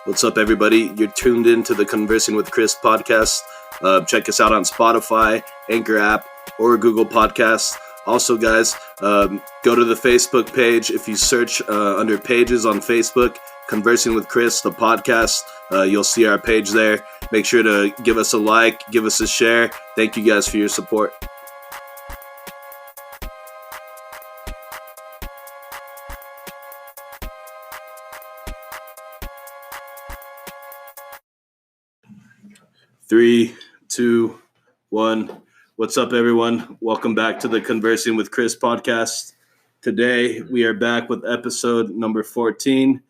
What's up, everybody? You're tuned in to the Conversing with Chris podcast. Check us out on Spotify, Anchor app, or Google Podcasts. Also, guys, go to the Facebook page. If you search under pages on Facebook, Conversing with Chris, the podcast, you'll see our page there. Make sure to give us a like, give us a share. Thank you guys for your support. Three, two, one. What's up, everyone? Welcome back to the Conversing with Chris podcast. Today, we are back with episode number 14.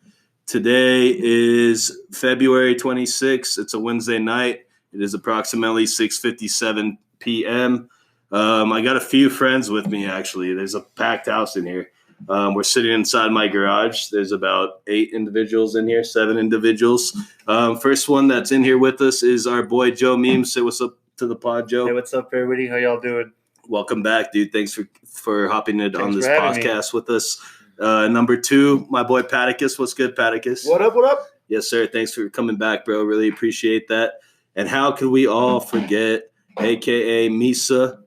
Today is February 26th. It's a Wednesday night. It is approximately 6:57 p.m. I got a few friends with me, actually. There's a packed house in here. We're sitting inside my garage. There's about 8 individuals in here, 7 individuals. First one that's in here with us is our boy Joe Memes. Say what's up to the pod, Joe. Hey, what's up, everybody? How y'all doing? Welcome back, dude. Thanks for hopping in on this podcast with us. Number 2, my boy Patticus. What's good, Patticus? What up? Yes, sir. Thanks for coming back, bro. Really appreciate that. And how could we all forget, a.k.a. Misa,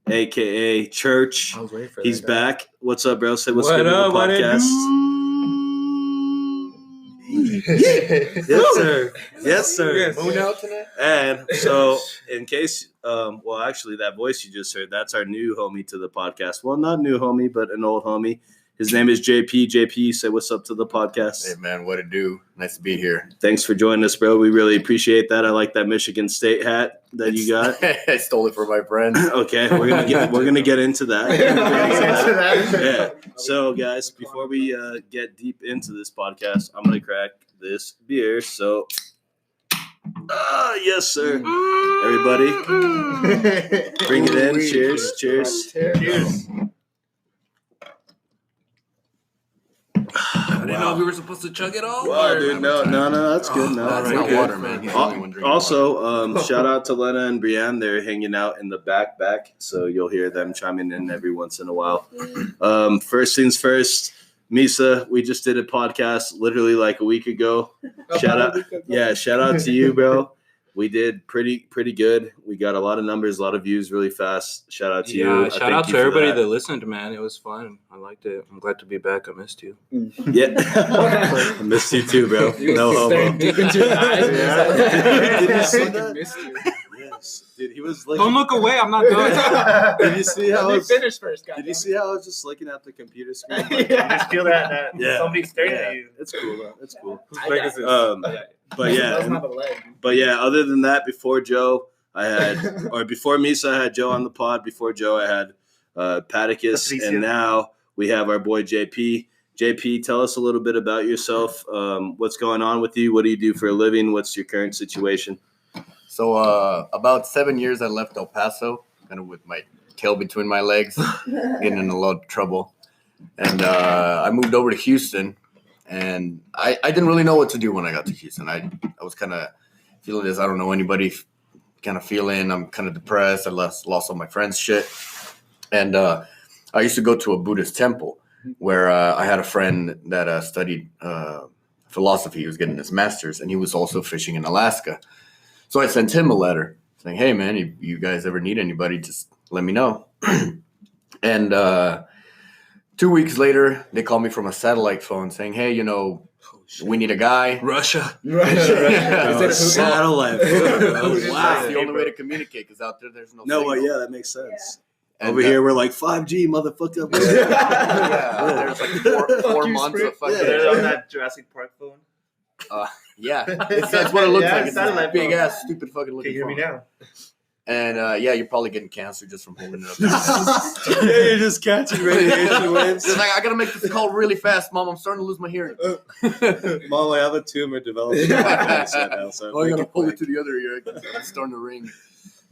a.k.a. Church. I was waiting for He's that. back. What's up, bro? Say what's good to the podcast. Yes, sir. Yes, sir. Moon out tonight? And so, in case, actually, that voice you just heard, that's our new homie to the podcast. Well, not new homie, but an old homie. His name is JP. JP, say what's up to the podcast. Hey, man, what it do? Nice to be here. Thanks for joining us, bro. We really appreciate that. I like that Michigan State hat that you got. I stole it from my friend. Okay, we're gonna get into that. Yeah. So, guys, before we get deep into this podcast, I'm gonna crack this beer. So, yes, sir. Everybody, bring it in. Cheers. Cheers. Cheers. I didn't know if we were supposed to chug it all. Wow, dude, no, that's good. No, That's we're not good. water, man. He's the only one drinking Also, shout out to Lena and Brianne. They're hanging out in the back, so you'll hear them chiming in every once in a while. First things first, Misa, we just did a podcast literally like a week ago. Shout out to you, bro. We did pretty good. We got a lot of numbers, a lot of views really fast. Shout out to you. Shout out to everybody that listened, man. It was fun. I liked it. I'm glad to be back. I missed you. Yeah. I missed you too, bro. No homo. Deep into your eyes. Did you see I that? missed you. Yes. Dude, he was like, Don't look away. I'm not done. Did you see how I Let me was, finish first, guys. Did you see how I was just looking at the computer screen? You just feel that Yeah. somebody's staring at you. It's cool though. It's cool. That's But yeah, not a leg. But yeah, other than that, before Misa, I had Joe on the pod. Before Joe, I had Patticus, Patricio. and now we have our boy JP. JP, tell us a little bit about yourself. What's going on with you? What do you do for a living? What's your current situation? So about 7 years I left El Paso, kind of with my tail between my legs, getting in a lot of trouble. And I moved over to Houston, and I didn't really know what to do when I got to Houston. I was kind of feeling this, I don't know anybody, kind of feeling I'm kind of depressed. I lost all my friends' shit. And I used to go to a Buddhist temple where I had a friend that studied philosophy. He was getting his master's, and he was also fishing in Alaska. So I sent him a letter saying, hey, man, if you guys ever need anybody, just let me know. And 2 weeks later, they called me from a satellite phone saying, hey, we need a guy. Russia. Satellite. That's Wow. the only way to communicate, because out there's no No, signal. well, yeah, that makes sense. And, Over here, we're like 5G, motherfucker. yeah, there's like four months of fucking... They're on that Jurassic Park phone. Yeah, that's what it looks like. It's satellite this big phone. ass, stupid fucking Can looking you hear me phone. now? And you're probably getting cancer just from holding it up. Yeah, you're just catching radiation waves. It's like, I gotta make this call really fast, Mom. I'm starting to lose my hearing. Mom, I have a tumor developing. So I gotta pull it to the other ear. It's starting to ring.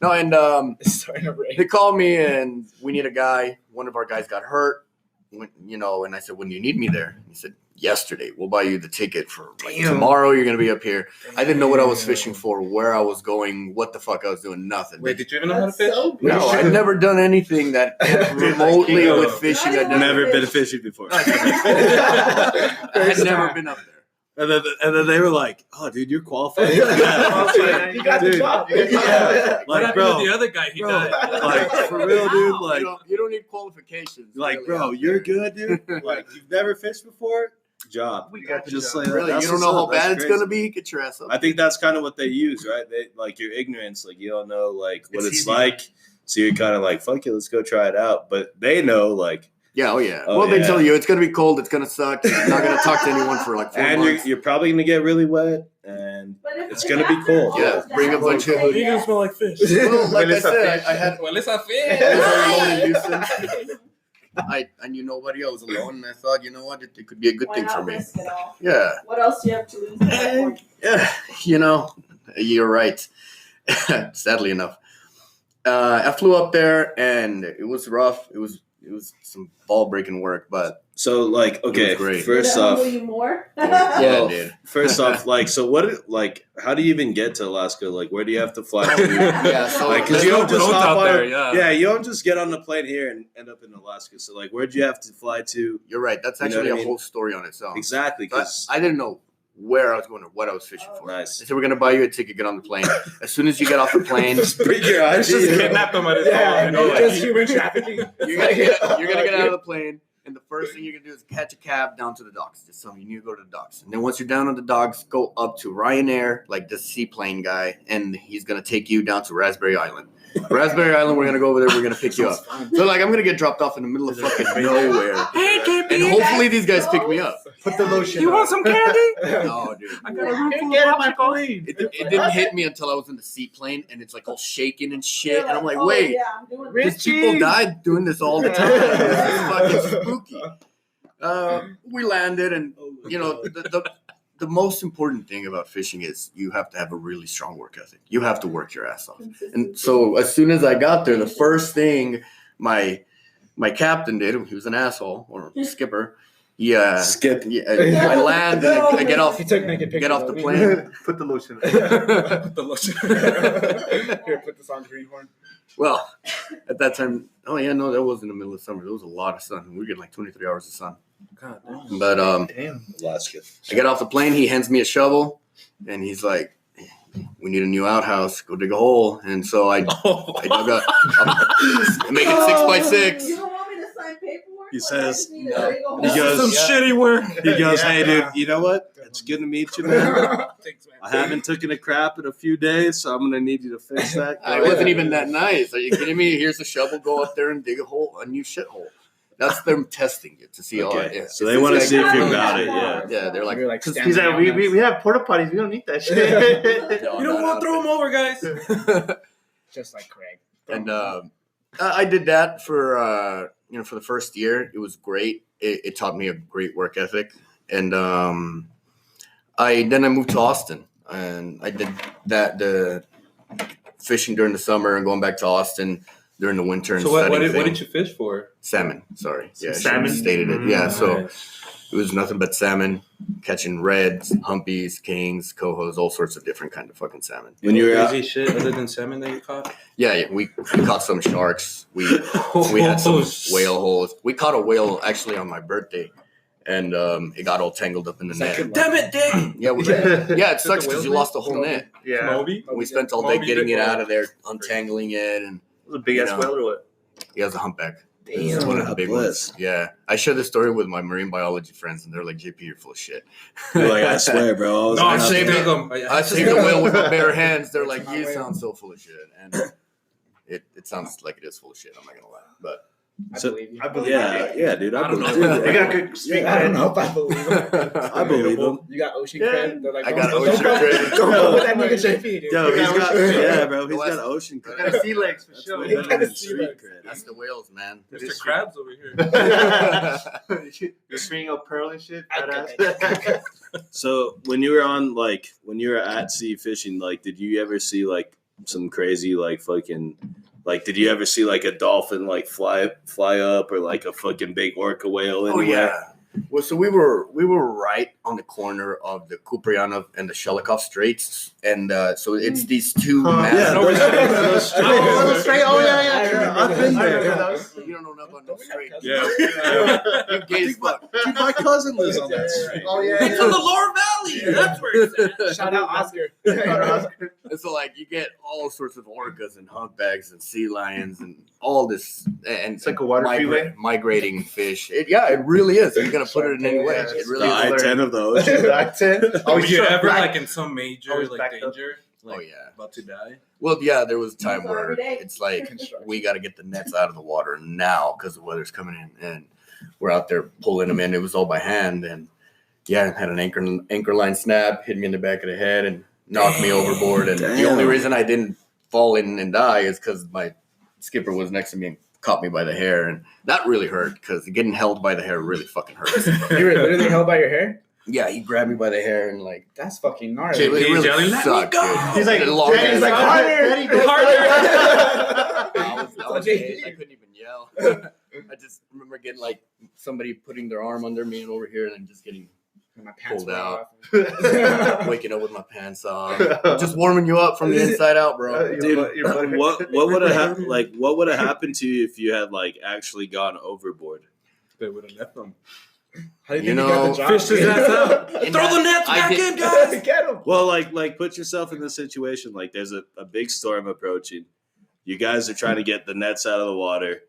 No, and It's starting to rain. they called me, and we need a guy. One of our guys got hurt. And I said, when do you need me there? He said, yesterday. We'll buy you the ticket for tomorrow. You're going to be up here. I didn't know what I was fishing for, where I was going, what the fuck I was doing, nothing. Wait, did you even know how to fish? No, I'd never done anything that remotely with fishing. I'd Never been fishing before. I'd never been up there. And then they were like, "Oh, dude, you're qualified." You got the Dude, job. yeah. What Like, happened bro, to the other guy? He bro, died. like for real, dude. Like, you don't need qualifications. like, really, bro, out you're there. good, dude. Like, you've never fished before. Job. We got the Just job. like Really, that's you don't what's know how up. That's bad it's crazy. gonna be. Get your ass up. I think that's kind of what they use, right? They like your ignorance, like you don't know like what It's it's easy. like, so you're kind of like, "Fuck it, let's go try it out." But they know, like, Yeah, oh yeah. Oh, well, they yeah. tell you it's gonna be cold. It's gonna suck. You're not gonna talk to anyone for like 4 and months. you're probably gonna get really wet, and it's gonna be cold. Yeah, bring a bunch of- You can smell like fish. Well, like I Melissa said, fish. I had Well, it's a I was fish. alone in Houston. I knew nobody. I was alone, and I thought, you know what, it could be a good Why thing not for me. risk it all? Yeah, What else do you have to lose? At that point? yeah. You know, you're right. Sadly enough, I flew up there, and it was rough. It was some ball breaking work, but So, like, okay, great. first Did it off, humble you more? yeah, it did. first off, like, so what? Like, how do you even get to Alaska? Like, where do you have to fly to? Yeah, so Like, because There's you no don't just roads hop out on. there, yeah. You don't just get on the plane here and end up in Alaska. So, like, where'd you have to fly to? You're right. That's You know actually what I a mean? whole story on its own. Exactly, But because I didn't know where I was going or what I was fishing for. nice. They said, we're going to buy you a ticket, get on the plane. As soon as you get off the plane, Bring your ID. Just kidnapped him at his Yeah, home. You know, just like, human trafficking. you're going to get out of the plane, and the first thing you're going to do is catch a cab down to the docks. Just tell me you need to go to the docks. And then once you're down on the docks, go up to Ryanair, like the seaplane guy, and he's going to take you down to Raspberry Island. Raspberry Island, we're going to go over there, we're going to pick you up. So, like, I'm going to get dropped off in the middle of fucking nowhere. Hey, JP. And hopefully these guys pick me up. Put the lotion. You on. want some candy? No, dude. I got a room full Get of on my popsicles. plane. It didn't hit me until I was in the seaplane, and it's like all shaking and shit. You're And I'm like, oh, wait, yeah, I'm doing Rich- these people died doing this all the time. This is fucking spooky. We landed, and you know, the most important thing about fishing is you have to have a really strong work ethic. You have to work your ass off. And so as soon as I got there, the first thing my captain did, he was an asshole or skipper. Yeah, Skip. I land and I get off He took naked pictures. get off of the me. plane. Put the lotion. on. Put the lotion. Here, put this on greenhorn. Well, at that time, oh yeah, no, that was in the middle of summer. There was a lot of sun. We were getting like 23 hours of sun. God damn. But Damn. Alaska. I get off the plane. He hands me a shovel, and he's like, "We need a new outhouse. Go dig a hole." And so I dug a I make it 6x6. You don't want me to sign paperwork? He Like, I says, just need to no. dig a hole. He goes, Some shitty work. He goes, Yeah. "Hey, dude, you know what? It's good to meet you, man. Thanks, man. I haven't taken a crap in a few days, so I'm gonna need you to fix that." I wasn't even that nice. Are you kidding me? Here's a shovel. Go up there and dig a new shithole. That's them testing you to see. Okay, Yeah. so they want to Like- see if you're about it. Yeah. Yeah, they're like, You're like He's standing like, on we us. have porta potties. We don't need that shit. no, You don't want to throw him over, guys. Just like Craig. And I did that for for the first year. It was great. It taught me a great work ethic. And I moved to Austin, and I did the fishing during the summer and going back to Austin during the winter. And So what studying did things. you fish for? Salmon? Sorry, yeah, I should've salmon? stated it. Yeah, so Nice. it was nothing but salmon, catching reds, humpies, kings, cohos, all sorts of different kind of fucking salmon. When you were out, crazy shit other than salmon that you caught? Yeah, we caught some sharks. We had some whale holes. We caught a whale actually on my birthday, and it got all tangled up in the net. Damn it, Dick! Yeah, it sucks because you lost the whole net. Yeah. Moby? We spent all day getting it out of there, untangling it, and It was a big ass You know. whale or what? he has a humpback. Damn, It's one of the God big bless. ones. Yeah, I shared this story with my marine biology friends, and they're like, "JP, you're full of shit." you're like, I swear, bro. I was No, like, I saved saved it. him. I saved the whale with my bare hands. They're like, That's "You my sound so full of shit," and it sounds like it is full of shit. I'm not gonna lie, but I So- believe you. I believe Yeah, dude. I I don't believe know. it. They got good street I don't cred. know if I believe him. I believe him. You got ocean Yeah. cred. They're like, I got don't ocean go- cred. Don't go with that Yo, nigga JP, dude. Yo, he's got, yeah, bro. He's Go got ask- ocean They cred. got sea legs for That's sure. way You better gotta than see street that. cred. that's the whales, man. Mr. Krabs over here. You're stringing up pearl and shit. Okay. Badass. So when you were at sea fishing, like, did you ever see like some crazy like fucking like? Did you ever see like a dolphin like fly up or like a fucking big orca whale? Oh Anywhere? yeah. Well, so we were right on the corner of the Kuprianov and the Shelikoff Straits, and so it's these two. Yeah, massive- those Oh, straight. Oh, yeah, yeah. I remember I've been those. there. I remember those. You don't know nothing about no straight. Yeah. You gay as fuck. Dude, my cousin lives on that street. Oh, yeah. It's in the Lower Valley. Bali. That's where it's at. Shout out Oscar. And so like you get all sorts of orcas and humpbacks and sea lions and all this, and It's like a water freeway. migrating fish. It really is. You're gonna put it in any way. Yeah, It it's really The is. I-10 of the ocean. That's it. Oh, you sure. ever Black- like in some major Always like backed up. danger? Like, Oh, yeah. about to die. Well, yeah, there was a time That's where every day. it's like we got to get the nets out of the water now because the weather's coming in, and we're out there pulling them in. It was all by hand, and yeah, had an anchor line snap, hit me in the back of the head, and knocked me overboard. And the only reason I didn't fall in and die is because my skipper was next to me and caught me by the hair, and that really hurt because getting held by the hair really fucking hurts. You were literally held by your hair? Yeah, he grabbed me by the hair and like That's fucking gnarly. it really Jelly, let me sucked, go. dude. He's like, The long Daddy, he's hair. like, harder, Daddy, I was JP. I couldn't even yell. I just remember getting like somebody putting their arm under me and over here, and then just getting My pants pulled were out. off. waking up with my pants off, just warming you up from the inside out, bro. Dude, what would have happened? Like, what would have happened to you if you had like actually gone overboard? They would have left them. How do You you think know, you got the job? Fish his ass out. In Throw that- the nets I back did- in, guys. Get him. Well, like put yourself in this situation. Like, there's a big storm approaching. You guys are trying to get the nets out of the water.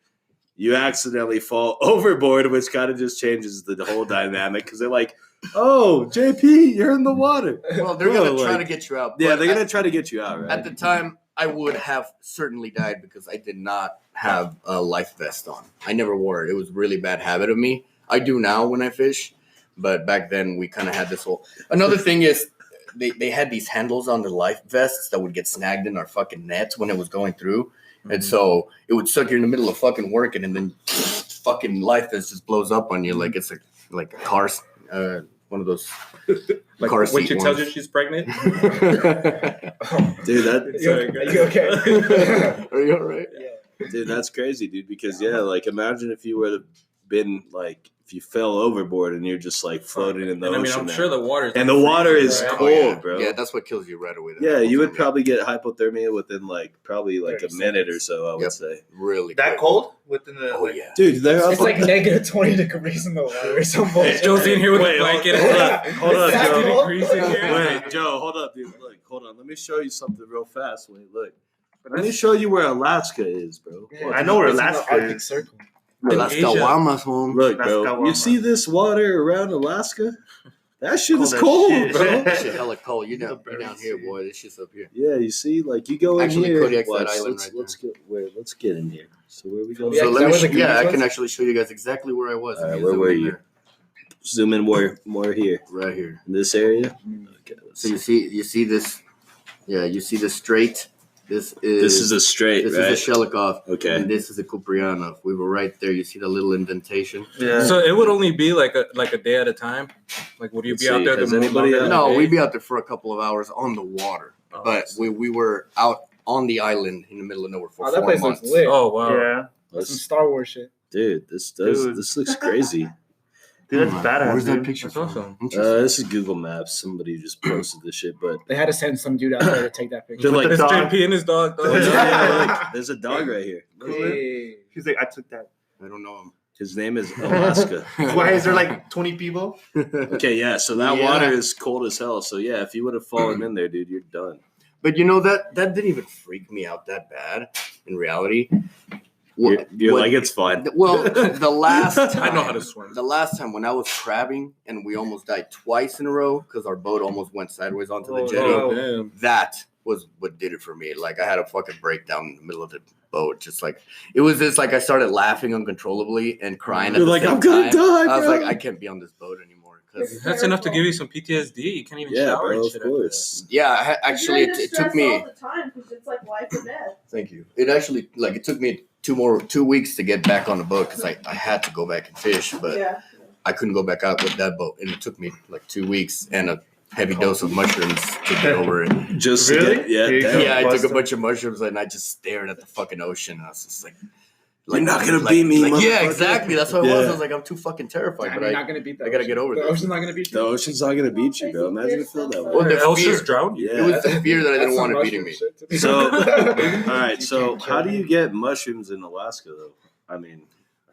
You accidentally fall overboard, which kind of just changes the whole dynamic because they're like, "Oh, JP, you're in the water." Well, they're Bro, gonna try like- to get you out. Yeah, but they're gonna try to get you out, right? At the time, I would have certainly died because I did not have a life vest on. I never wore it. It was a really bad habit of me. I do now when I fish, but back then we kind of had this whole. Another thing is they had these handles on the life vests that would get snagged in our fucking nets when it was going through, and so it would suck you in the middle of fucking working, and then fucking life vest just blows up on you like it's like a car, one of those Like car when seat she tells you ones. she's pregnant. Dude, that Are you okay? Are you all right? dude, that's crazy, dude. Because yeah, like imagine if you would have been like if you fell overboard and you're just like floating in the And I mean, ocean I'm now. sure the water's And the water is right? cold. Oh, yeah. bro. Yeah, that's what kills you right away. Yeah, you would Hypothermia. probably get hypothermia within like probably like 30 a minute or seconds. so. I would Yep. say, really That cold within the. Oh like, yeah. dude, they're up. It's like negative 20 degrees in the water or some bullshit. Joe's in here with Wait, a blanket. hold up, That's Joe. cold. Degrees in here. Wait, Joe, hold up, dude. Look, hold on. Let me show you something real fast. Wait, look. Let me show you where Alaska is, bro. I know where It's in the Alaska Arctic is. Circle. Las Asia. Caguamas, home. Look, That's bro. Kawama. You see this water around Alaska? That shit is Cold as cold, shit. bro. That shit hella cold. You The down here, boy. This shit's up here. Yeah, you see, like you go in Actually, here. Kodiak's that Watch, island let's, right let's get let's get in here. So where we go? Yeah, So is let that me. where the Yeah, I goonies can was? actually show you guys exactly where I was. All right, If where zoom were in you? there. Zoom in more here Right here. in this area. Okay, let's So you see. see this. Yeah, you see this straight. This This is a straight, This right? is a Shelikov. Okay. And this is a Kuprianov. We were right there. You see the little indentation? Yeah. So it would only be like a day at a time. Like, would you Let's be out see, there? has the anybody longer than No, a day? we'd be out there for a couple of hours on the water. Oh, But we were out on the island in the middle of nowhere for Oh, that 4 place months. looks lit. Oh wow. Yeah. That's some Star Wars shit. Dude, this looks crazy. Dude, that's badass. Where's that dude. picture That's from? awesome. Interesting. This is Google Maps. Somebody just posted this shit, but They had to send some dude out there to take that picture. they're like, It's dog. JP and his dog. oh, yeah, like, there's a dog right here. Hey. He's like, I took that. I don't know him. His name is Alaska. Why is there like 20 people? Okay, yeah. So that Yeah. water is cold as hell. So yeah, if you would have fallen in there, dude, you're done. But you know that didn't even freak me out that bad in reality. You're What- like, it's fine. well, the last time, I know how to swim. The last time when I was crabbing and we almost died twice in a row because our boat almost went sideways onto the Oh, jetty. no. Damn. That was what did it for me. Like I had a fucking breakdown in the middle of the boat. Just like it was just like I started laughing uncontrollably and crying. You're at the like, same I'm gonna time. die, I was bro. like, I can't be on this boat anymore. Cause That's enough to give you some PTSD. You can't even Yeah, shower bro. and Of shit course. yeah, actually, You're it just took stressed me. all the time because it's like life or death. Thank you. It actually like it took me 2 weeks to get back on the boat because I had to go back and fish, but Yeah. I couldn't go back out with that boat, and it took me like 2 weeks and a heavy dose of mushrooms to get over it. Just Really? to get, yeah, Here you damn. go. Yeah, I took a Busted. bunch of mushrooms and I just stared at the fucking ocean. And I was just like, You're not gonna beat me, Like, yeah, motherfucker. exactly. That's what it was. Yeah. I was like, I'm too fucking terrified. I'm But not gonna beat that. I gotta get over the this. ocean's not gonna beat you. The ocean's not gonna beat you, bro. Imagine if you feel that way. Well, the Else fear. just drown you. Yeah. It was the fear that I didn't That's want some it beating me. Russian shit to me. So, all right. You So, can't how do try. you get mushrooms in Alaska, though? I mean,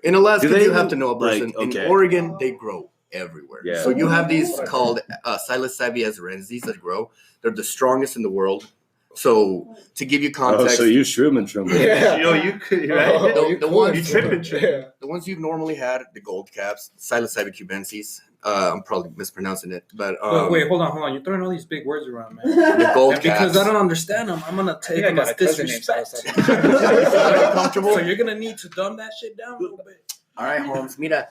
In Alaska, Do they you even, have to know a like, person. okay. In Oregon, they grow. everywhere. Yeah. So you have these called psilocybe azarenses that grow. They're the strongest in the world. So to give you Oh, context, so you shroom and trum. Yeah. Yo, you could, right? Oh, The ones- you tripping. Yeah. the ones you've normally had, the gold caps, psilocybe cubensis. I'm probably mispronouncing it, but Wait, hold on. You're throwing all these big words around, man. the gold And because caps. I don't understand them, I'm gonna take them as disrespect. Comfortable? So you're gonna need to dumb that shit down a little bit. All right, Holmes, mira.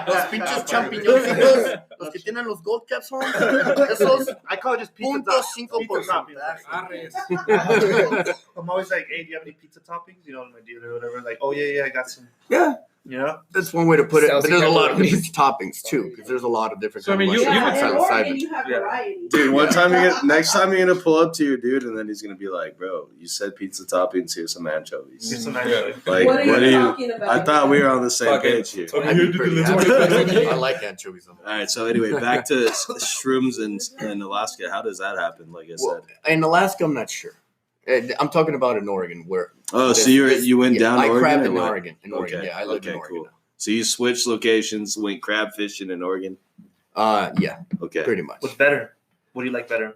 Los pinches champiñoncitos, los que tienen los gold caps, Holmes. Esos I call it just pizza toppings. 0.5%. I'm always like, hey, do you have any pizza toppings? You know, my dealer or whatever. Like, oh yeah, I got some. Yeah. You know? That's one way to put it. But there's a lot of Pepperonis. different toppings too, because there's a lot of different. So, I mean, kinds of you mushrooms would with in Oregon, psilocybin. you have Yeah. variety. Dude, next time you're gonna pull up to your dude, and then he's gonna be like, "Bro, you said pizza toppings. Here's some anchovies." Get some nice Yeah. like, Like, what are you talking about? I thought we were on the same Fucking- page here. Okay. I'd be pretty happy. I like anchovies. All right, so anyway, back to shrooms in Alaska. How does that happen? Like I Well, said. in Alaska, I'm not sure. I'm talking about in Oregon, where. Oh, so you went down to I Oregon? crabbed or in what? Oregon. In Oregon, Okay, yeah, I lived in okay, Oregon. cool. So you switched locations, went crab fishing in Oregon. Yeah, Okay. pretty much. what's better? What do you like better?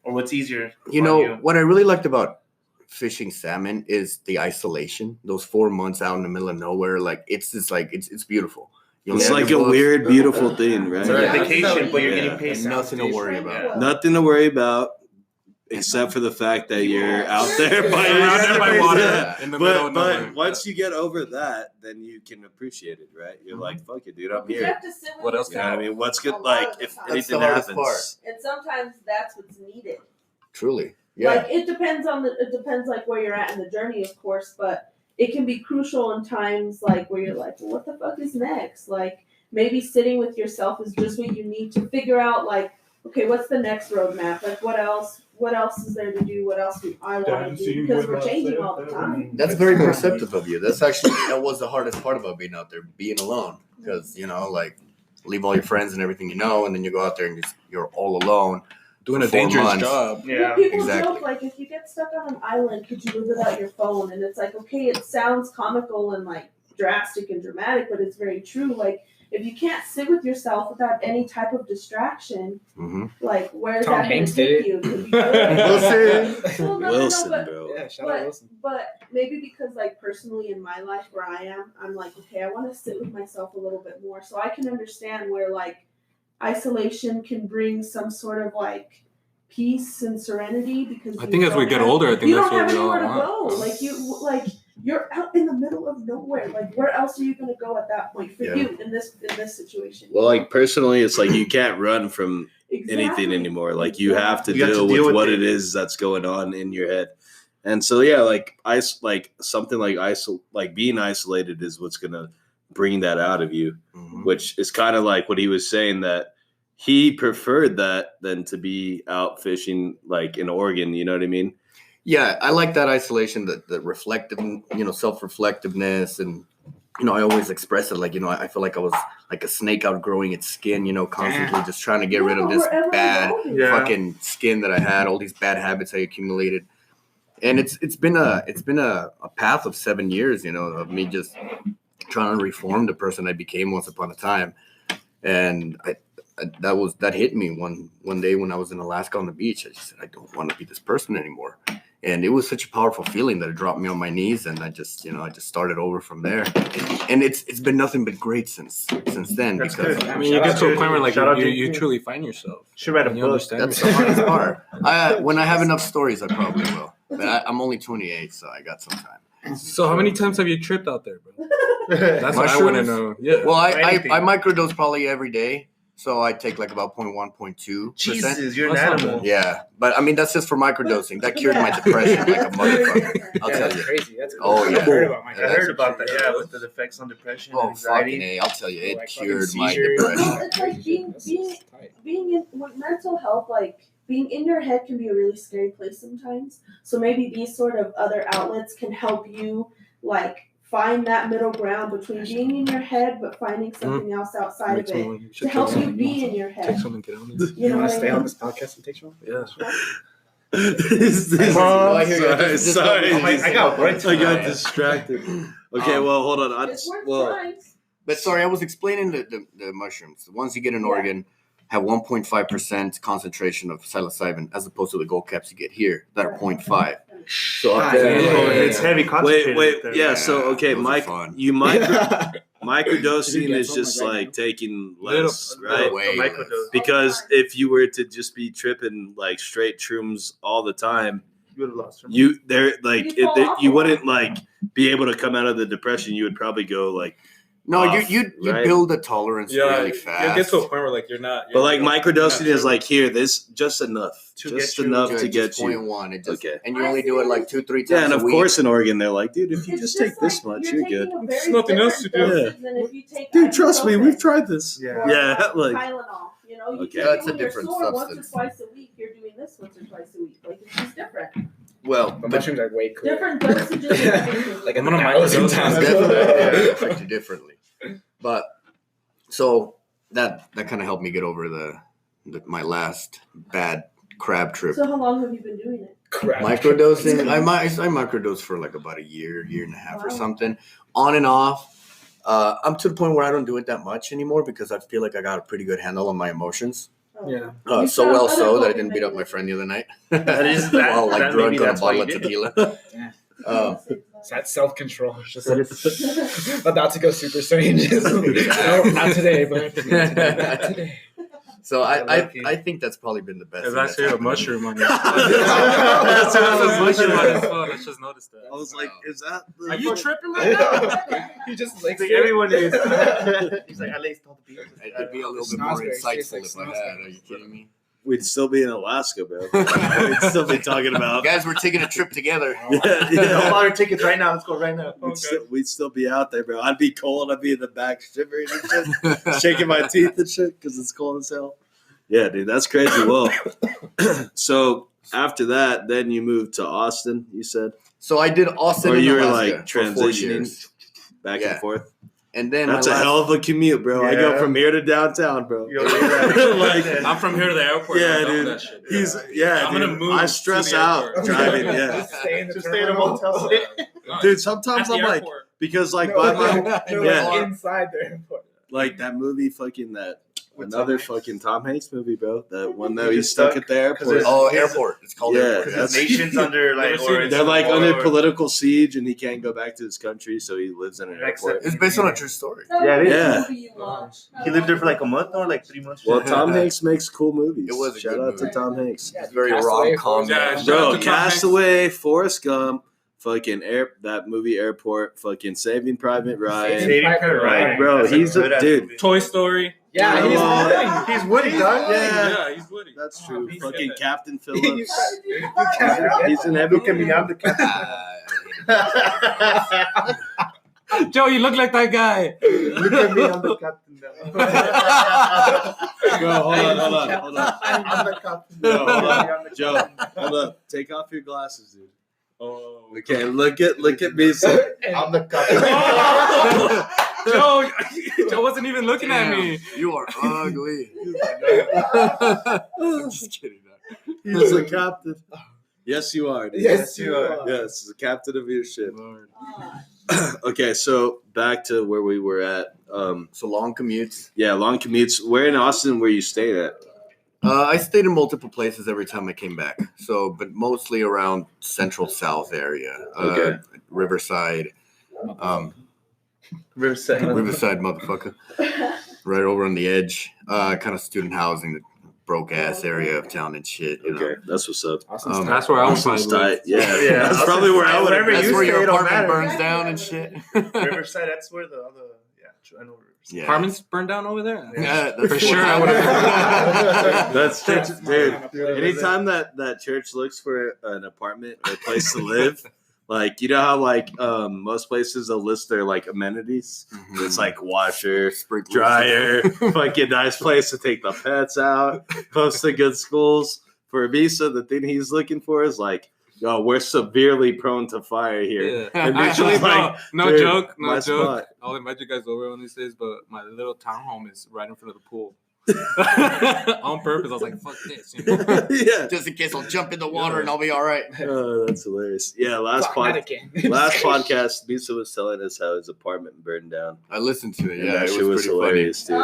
Or what's easier? You on know what I really liked about fishing salmon is the isolation. Those 4 months out in the middle of nowhere, like it's just like it's beautiful. You It's land like your a boat, weird, beautiful thing, right? It's like Yeah. a vacation, but you're Yeah. getting paid. and nothing to worry about. Nothing to worry about, except for the fact that you're out there by Surrounded by water Yeah. in the middle of nowhere. But once you get over that, then you can appreciate it, right? You're like, fuck it, dude, I'm You here. have to sit with What else You know what I yourself mean? What's good? a lot Like, of the if time. That's the anything hardest happens, And sometimes that's what's needed. Truly, yeah. Like it depends like where you're at in the journey, of course, but it can be crucial in times like where you're like, well, what the fuck is next? Like maybe sitting with yourself is just what you need to figure out. Like, okay, what's the next roadmap? Like, what else? What else is there to do? What else do I want to do? Because we're changing all the time. That's very perceptive of you. That was the hardest part about being out there, being alone, because like leave all your friends and everything you know, and then you go out there and you're all alone. Doing a 4 dangerous months. job. Yeah. People exactly. joke like if you get stuck on an island, could you live without your phone? And it's like, okay, it sounds comical and like drastic and dramatic, but it's very true. Like if you can't sit with yourself without any type of distraction, Mm-hmm. like where's Tom that going to Hanks take did it. you? It could be good. Wilson. Well, no, Wilson, but, bro. Yeah, shout But- out Wilson. but maybe because like personally in my life where I am, I'm like, okay, I want to sit with myself a little bit more, so I can understand where like isolation can bring some sort of like peace and serenity because I think as we get older, I think you that's don't what have we all anywhere to want. go. Like you're out in the middle of nowhere. Like where else are you going to go at that point for Yeah. you in this situation? Well, like personally, it's like you can't run from Exactly. anything anymore. Like you have to You have to deal deal with with what it. it is that's going on in your head. And so yeah, like something like being isolated is what's gonna bring that out of you, Mm-hmm. which is kind of like what he was saying, that he preferred that than to be out fishing like in Oregon. You know what I mean? Yeah, I like that isolation, the reflective, self-reflectiveness, and I always express it like I feel like I was like a snake outgrowing its skin, constantly just trying to get rid of this Wherever bad you're going. Yeah. fucking skin that I had, all these bad habits I accumulated, and it's been a path of 7 years, of me just trying to reform the person I became once upon a time, and that hit me one day when I was in Alaska on the beach. I just said I don't want to be this person anymore. And it was such a powerful feeling that it dropped me on my knees, and I just started over from there. And it's been nothing but great since then. That's because good. I mean, you get to a point where like Shout out you JP. truly find yourself. Should write a And you book. understand that's the yourself. hardest part. When I have enough stories, I probably will. But I'm only 28, so I got some time. So how many times have you tripped out there, bro? That's what I Mushrooms? want to know. Yeah. Well, I Anything. microdose probably every day, so I take like about 0.1, 0.2%. Jesus, you're an That's not animal. bad. Yeah, but I mean that's just for microdosing. That cured my depression like a motherfucker. I'll Yeah, tell that's you. crazy. That's Oh, crazy. yeah. I heard about my I heard about that, yeah, with the effects on depression and Oh fucking anxiety. A, I'll tell you, it Like fucking cured my seizures. depression. It's like being That's tight. in with mental health, like being in your head can be a really scary place sometimes. So maybe these sort of other outlets can help you like find that middle ground between being in your head but finding something else outside of it to help you be in your Take head. some and get on it. You know want what to I stay mean? on this podcast and take some? Yeah. I hear you. Just Sorry, I'm like, I got words. I got distracted. Okay, well, hold on. It's worth Well, trying. But sorry, I was explaining the mushrooms. The ones you get in Oregon have 1.5% concentration of psilocybin as opposed to the gold caps you get here that are 0.5. So up there, It's heavy concentrated. Wait. there. Yeah. So okay, those are Mike, fun. you microdosing You get is something just right like now. taking less, right? Way Microdose. less. Because if you were to just be tripping like straight shrooms all the time, You would have lost her. you there like You fall off you a wouldn't lot. like be able to come out of the depression. You would probably go like, No, off, you right? build a tolerance Yeah, really you fast. get to a point where like you're not. but like microdosing you're is not like here, this just enough, To just get you- enough Yeah, to just get you. 0.1. It just, Okay. and you only do it like 2-3 times Yeah, and a of week. course in Oregon they're like, dude, if you It's just take this like much, you're good. taking a There's very nothing else to different do. dosage than if you take Dude, trust me, ibuprofen we've tried this. Yeah. or, Yeah, like Tylenol. You know, you Okay. take That's it when a you're different sore substance. once or twice a week. You're doing this once or twice a week. Like it's just different. Well, The but mushrooms are way cooler. Different dosages. of everything. Like I'm gonna 1,000 microdose times. this. definitely affect you differently. But so that kind of helped me get over my last bad crab trip. So how long have you been doing it? Crap. Microdosing, I microdosed for like about a year and a half or Wow. something, on and off. I'm to the point where I don't do it that much anymore because I feel like I got a pretty good handle on my emotions. Oh. Yeah. You So found well other so that I coping didn't beat up my mechanisms. friend the other night. That is that. While like that maybe drunk on a that's why bottle you of did it. tequila. It's that self-control. It's just like, about to go Super Saiyan. No, not today, but not today. So Lucky. I think that's probably been the best. There's thing that's actually a happened to me. mushroom on your That's what I was mushroom on wondering. his phone. I just noticed that. I was like, is that the Are you tripping right now? He just It's like like everyone is. He's like, I laced all the beans. It'd be a little bit Smells more very- insightful tastes like if I smells had. like- Are you kidding me? We'd still be in Alaska, bro. We'd still be talking about Guys, we're taking a trip together. yeah, Don't yeah. buy our tickets right now. Let's go right now. We'd still be out there, bro. I'd be cold. I'd be in the back shivering and shit, shaking my teeth and shit because it's cold as hell. Yeah, dude, that's crazy. Well, so after that, then you moved to Austin, you said? So I did Austin Or and you were Alaska like for 4 transitioning years. back Yeah. and forth? And then That's my a last- hell of a commute, bro. I go Yeah. from here to downtown, bro. You're like, I'm from here to the airport. Yeah, I'm done with dude. that shit. He's yeah, I'm dude. gonna move I to stress the out airport. driving. Yeah, Just stay in the Just stay in a terminal. motel. No, dude. Sometimes at the I'm like, airport. because like No, by my no, yeah. like inside the airport. like that movie, fucking that With another Tom Hanks? fucking Tom Hanks movie, bro. That one that He he's just stuck stuck at the airport. it's- Oh, airport. It's called Yeah, airport. Because that's- his nation's under like, Never or seen it's They're like war, under or- political siege, and he can't go back to his country, so he lives in an airport. It's based on a true story. Yeah, it is. Yeah. Movie you watch. He lived there for like a month or like 3 months. Well, Tom Hanks makes cool movies. It was a Shout good out to movie. Tom Hanks. Yeah, It's very Castaway, rom-com. Yeah, man. shout out Bro, to Tom Hanks. Castaway, Forrest Gump, fucking that movie Airport, fucking Saving Private Ryan. Saving Private Ryan. Like, bro, That's he's a good-ass dude. movie. Toy Story. Yeah, he's Well, Woody. He's Woody, dog. Yeah. Yeah, he's Woody. That's Oh, true. he's Fucking in it. Captain You Phillips. can't forget He's in that. every Look at me, I'm the captain. Joe, you look like that guy. Look at me, I'm the captain now. Bro, hold on. I'm the captain. Yo, hold on. I'm the Joe, captain. hold up. Take off your glasses, dude. Oh. Okay, look at me. So, I'm the captain. Joe, Joe wasn't even looking at me. You are ugly. I'm just kidding. he's the captain. Yes, you are. Dude. Yes, you are. Yes, the captain of your ship. Ah, Okay, so back to where we were at. So long commutes. Yeah, long commutes. Where in Austin were you staying at? I stayed in multiple places every time I came back. So, but mostly around Central South area. Okay. Riverside. Riverside. Riverside, motherfucker. Right over on the edge. Kind of student housing, broke ass area of town and shit. You know? Okay, that's what's up. Austin's Um, That's where I was Austin's probably. tight. Yeah, Yeah, that's probably where I would have wherever been. That's you where your stay, it don't apartment matter. burns down and shit. Riverside, that's where the other. Yeah, true, I know Riverside. Yeah. Apartments burned down over there. Yeah, that's For sure, I would've- That's church, dude. Yeah. Anytime that church looks for an apartment or a place to live, like you know how like most places they'll list their like amenities. Mhm. It's like washer, Sprinklers. dryer, fucking nice place to take the pets out, close to good schools. For Visa, the thing he's looking for is like, yo, we're severely prone to fire here. Yeah. And Actually, Mitchell's bro, like, no dude, joke. my spot. I'll invite you guys over one of these days, but my little townhome is right in front of the pool. On purpose. I was like, fuck this. You know? Yeah. Just in case I'll jump in the water and I'll be all right. Oh, that's hilarious. Yeah, last podcast, Misa was telling us how his apartment burned down. I listened to it. And Yeah, that it shit was was pretty hilarious, dude.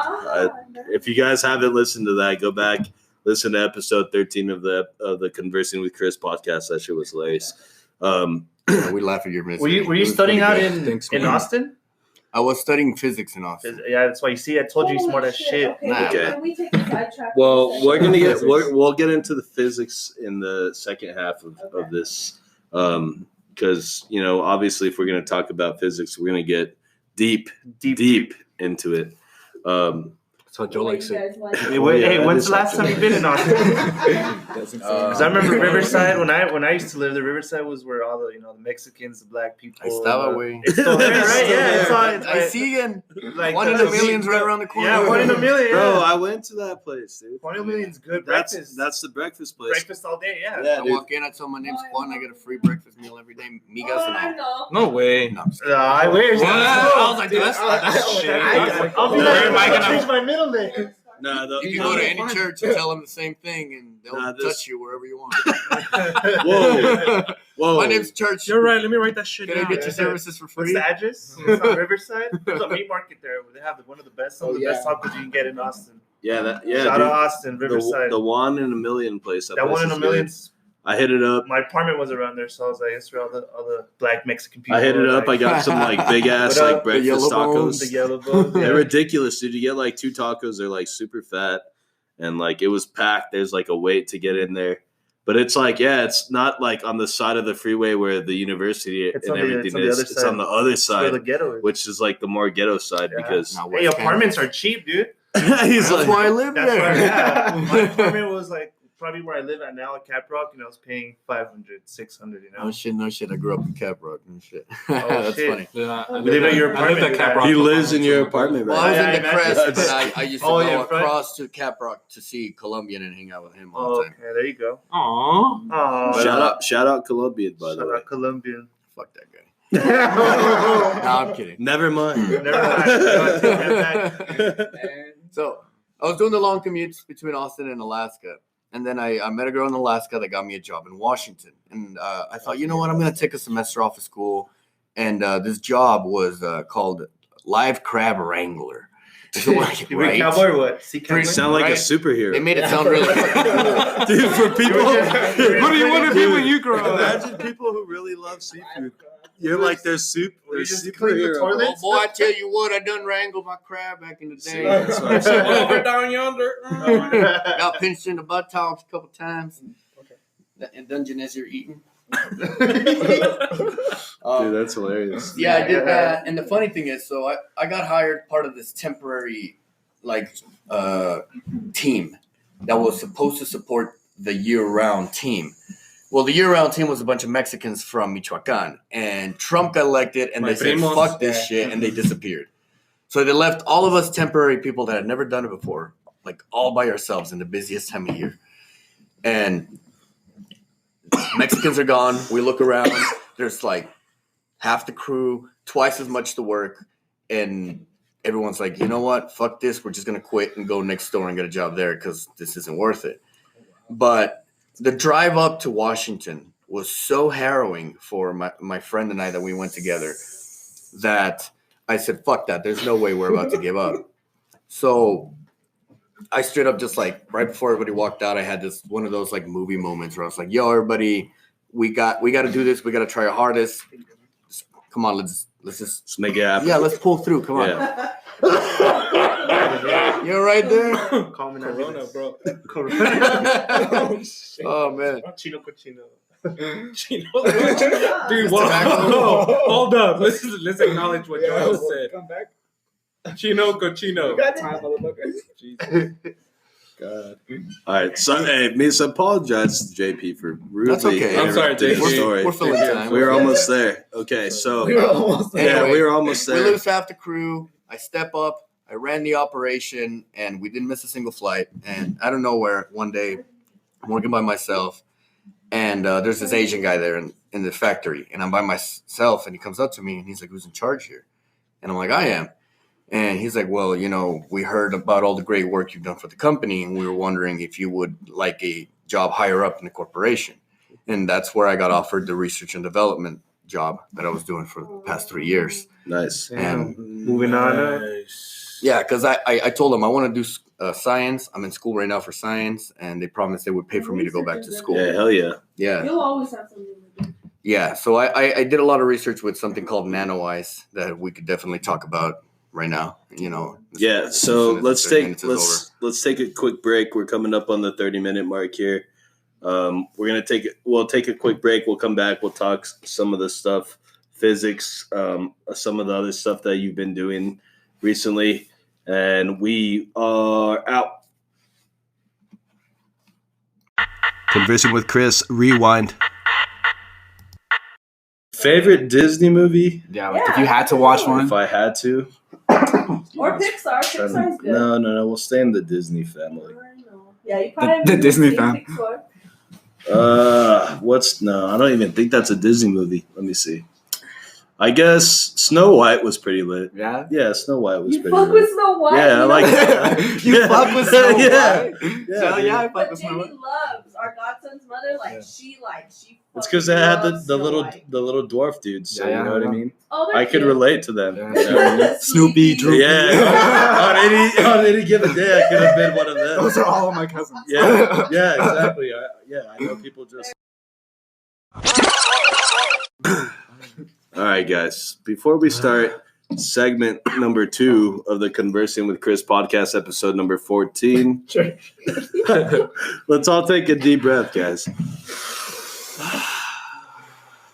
If you guys haven't listened to that, go back, listen to episode 13 of the Conversing with Chris podcast. That shit was hilarious. funny. We laugh at your misery. Were you It was studying pretty out good. Thanks, in man. Austin? I was studying physics in Austin. Yeah, that's why you see. I told you he's smart as shit. Okay, Nah. Okay. Can we take a sidetrack? Well, for a we're second? gonna we'll get into the physics in the second half of this, because obviously if we're gonna talk about physics, we're gonna get deep into it. That's how Joe What likes do you it. guys like? Hey, Well, yeah, when's that the is last time actually- you've been in Austin? That's insane. Because I remember Riverside when I used to live there. Riverside was where all the the Mexicans, the black people. I estaba, güey. It's still there, right? Yeah, it's all. I see again. Like One in a million's right around the corner. Yeah, 1 in a million. Bro, Yeah. I went to that place, dude. 1 in a million's good That's breakfast. that's the breakfast place. breakfast all day. Yeah. Yeah, I dude. walk in, I tell my name's Juan, I get a free breakfast meal every day. Migas and all. no. No way. No, I'm just kidding. I wish. What? I was like, Dude, that's shit. I'll be No, like, am I I gonna- change my middle name. No, You can go to any church and tell them the same thing, and they'll Nah, this- touch you wherever you want. Whoa. Whoa. My name's Church. You're right. Let me write that shit Can I down. get your services for What's free? the address? It's on Riverside. There's a meat market there where they have one of the best, some of the best yeah. tacos you can get in Austin. Yeah, Shout dude. out Austin, Riverside. The 1 in a million place. that place 1 in is a good. million. I hit it up. My apartment was around there, so I was like, "It's where all the black Mexican people." I hit it are, up. I like, got some like big ass What up? like breakfast yellow tacos. bones, the yellow bones. They're Yeah. ridiculous, dude. You get like 2 tacos. They're like super fat, and like it was packed. There's like a wait to get in there, but it's like it's not like on the side of the freeway where the university It's and on the- everything it's on the is. other It's side. on the other That's where side, the ghetto is. which is like the more ghetto side Yeah. because Now, Hey, West apartments Campus. are cheap, dude. he's That's like, why I live That's there. why, yeah. My apartment was like probably where I live at now at Caprock, and I was paying 500, 600. No shit. I grew up in Caprock and shit. Oh, That's shit. funny. Yeah, I live at your I lived apartment, at Cap guy. Rock he for lives in almost your 2 apartment, Well, I right? was Yeah, in the I imagine. Crest, but I used to Oh, go yeah, front. across to Caprock to see Colombian and hang out with him all Oh, the okay, time. there you go. Aw. Oh, Shout out Colombian, by the shout way. out Colombian. Fuck that guy. Never No, I'm kidding. Never mind. mind. Take that back. So I was doing the long commutes between Austin and Alaska. And then I met a girl in Alaska that got me a job in Washington. And I thought, you know what? I'm going to take a semester off of school. And this job was called Live Crab Wrangler. So, like, You were a cowboy or what? Sea cowboy? You sound like Right. a superhero. They made it sound really cool. Dude, for people, What do you want to be when you grow up? Imagine people who really love seafood. You're like their soup. Will Their you just clean the superhero. toilet? Oh, boy, I tell you what, I done wrangled my crab back in the day. That's what I'm saying. Over down yonder. Got pinched in the buttocks a couple times. And Dungeon as you're eating. Dude, that's hilarious. Yeah, I did that. And the funny thing is, so I got hired part of this temporary team that was supposed to support the year-round team. Well, the year-round team was a bunch of Mexicans from Michoacan, and Trump got elected, and My they said, primos. fuck this Yeah. shit, and they disappeared. So they left all of us temporary people that had never done it before, like all by ourselves in the busiest time of year. And Mexicans are gone. We look around. There's like half the crew, twice as much to work, and everyone's like, you know what? Fuck this. We're just going to quit and go next door and get a job there because this isn't worth it. But the drive up to Washington was so harrowing for my friend and I that we went together that I said, fuck that. There's no way we're about to give up. So I straight up just like right before everybody walked out, I had this one of those like movie moments where I was like, yo, everybody, we got to do this. We got to try our hardest. Come on, let's just Let's make it happen. yeah, let's pull through. Come on. Yeah. You're right there. Call me Corona, bro. Corona. Oh man. Chino cochino. Dude, Just whoa, tobacco. hold up. Let's acknowledge what Yeah, Joel said. come back. Chino cochino. You got time, motherfucker. Jesus. God. All right. So, hey, Miss, apologize to JP for rudely That's okay. I'm sorry, interrupting the JP. story. We're filling time. We were almost there. Okay, so We were almost there. yeah, Anyway, we were almost We there. lose half the crew. I step up. I ran the operation, and we didn't miss a single flight. And out of nowhere, one day, I'm working by myself, and there's this Asian guy there in the factory, and I'm by myself, and he comes up to me, and he's like, "Who's in charge here?" And I'm like, "I am." And he's like, well, we heard about all the great work you've done for the company, and we were wondering if you would like a job higher up in the corporation. And that's where I got offered the research and development job that I was doing for the past 3 years. Nice. And moving on. yeah, because I told them I want to do science. I'm in school right now for science, and they promised they would pay for me to go back to school. Yeah, hell yeah. Yeah. You'll always have something to do. Yeah, so I did a lot of research with something called nano ice that we could definitely talk about right now. Yeah, so as let's the 30 minutes is over. let's take a quick break. We're coming up on the 30-minute mark here. We'll take a quick break. We'll come back. We'll talk some of the stuff, physics, some of the other stuff that you've been doing recently, and we are out. Conversing with Chris. Rewind. Favorite Disney movie? Yeah, like if you had to watch one. If I had to. Or Pixar. Pixar's good. No. We'll stay in the Disney family. I know. Yeah, you probably The haven't Disney seen fan. Pixar. I don't even think that's a Disney movie. Let me see. I guess Snow White was pretty lit. Yeah. Yeah, Snow White was You pretty fuck lit. with Snow White? Yeah, I like that. You fuck with Snow Yeah. White? Yeah, Yeah, I fuck But with Snow Jamie White. loves our godson's mother. Like Yeah. she. It's because they had loves the Snow little White. the little dwarf dudes. So Yeah, you know what I yeah. mean. Oh, they're I could cute. relate to them. Yeah. You know what I mean? Snoopy, Droopy. Yeah. on any given day, I could have been one of them. Those are all of my cousins. Yeah. Yeah. Exactly. I know people just. All right, guys. Before we start segment number 2 of the Conversing with Chris podcast, episode number 14, Sure. let's all take a deep breath, guys.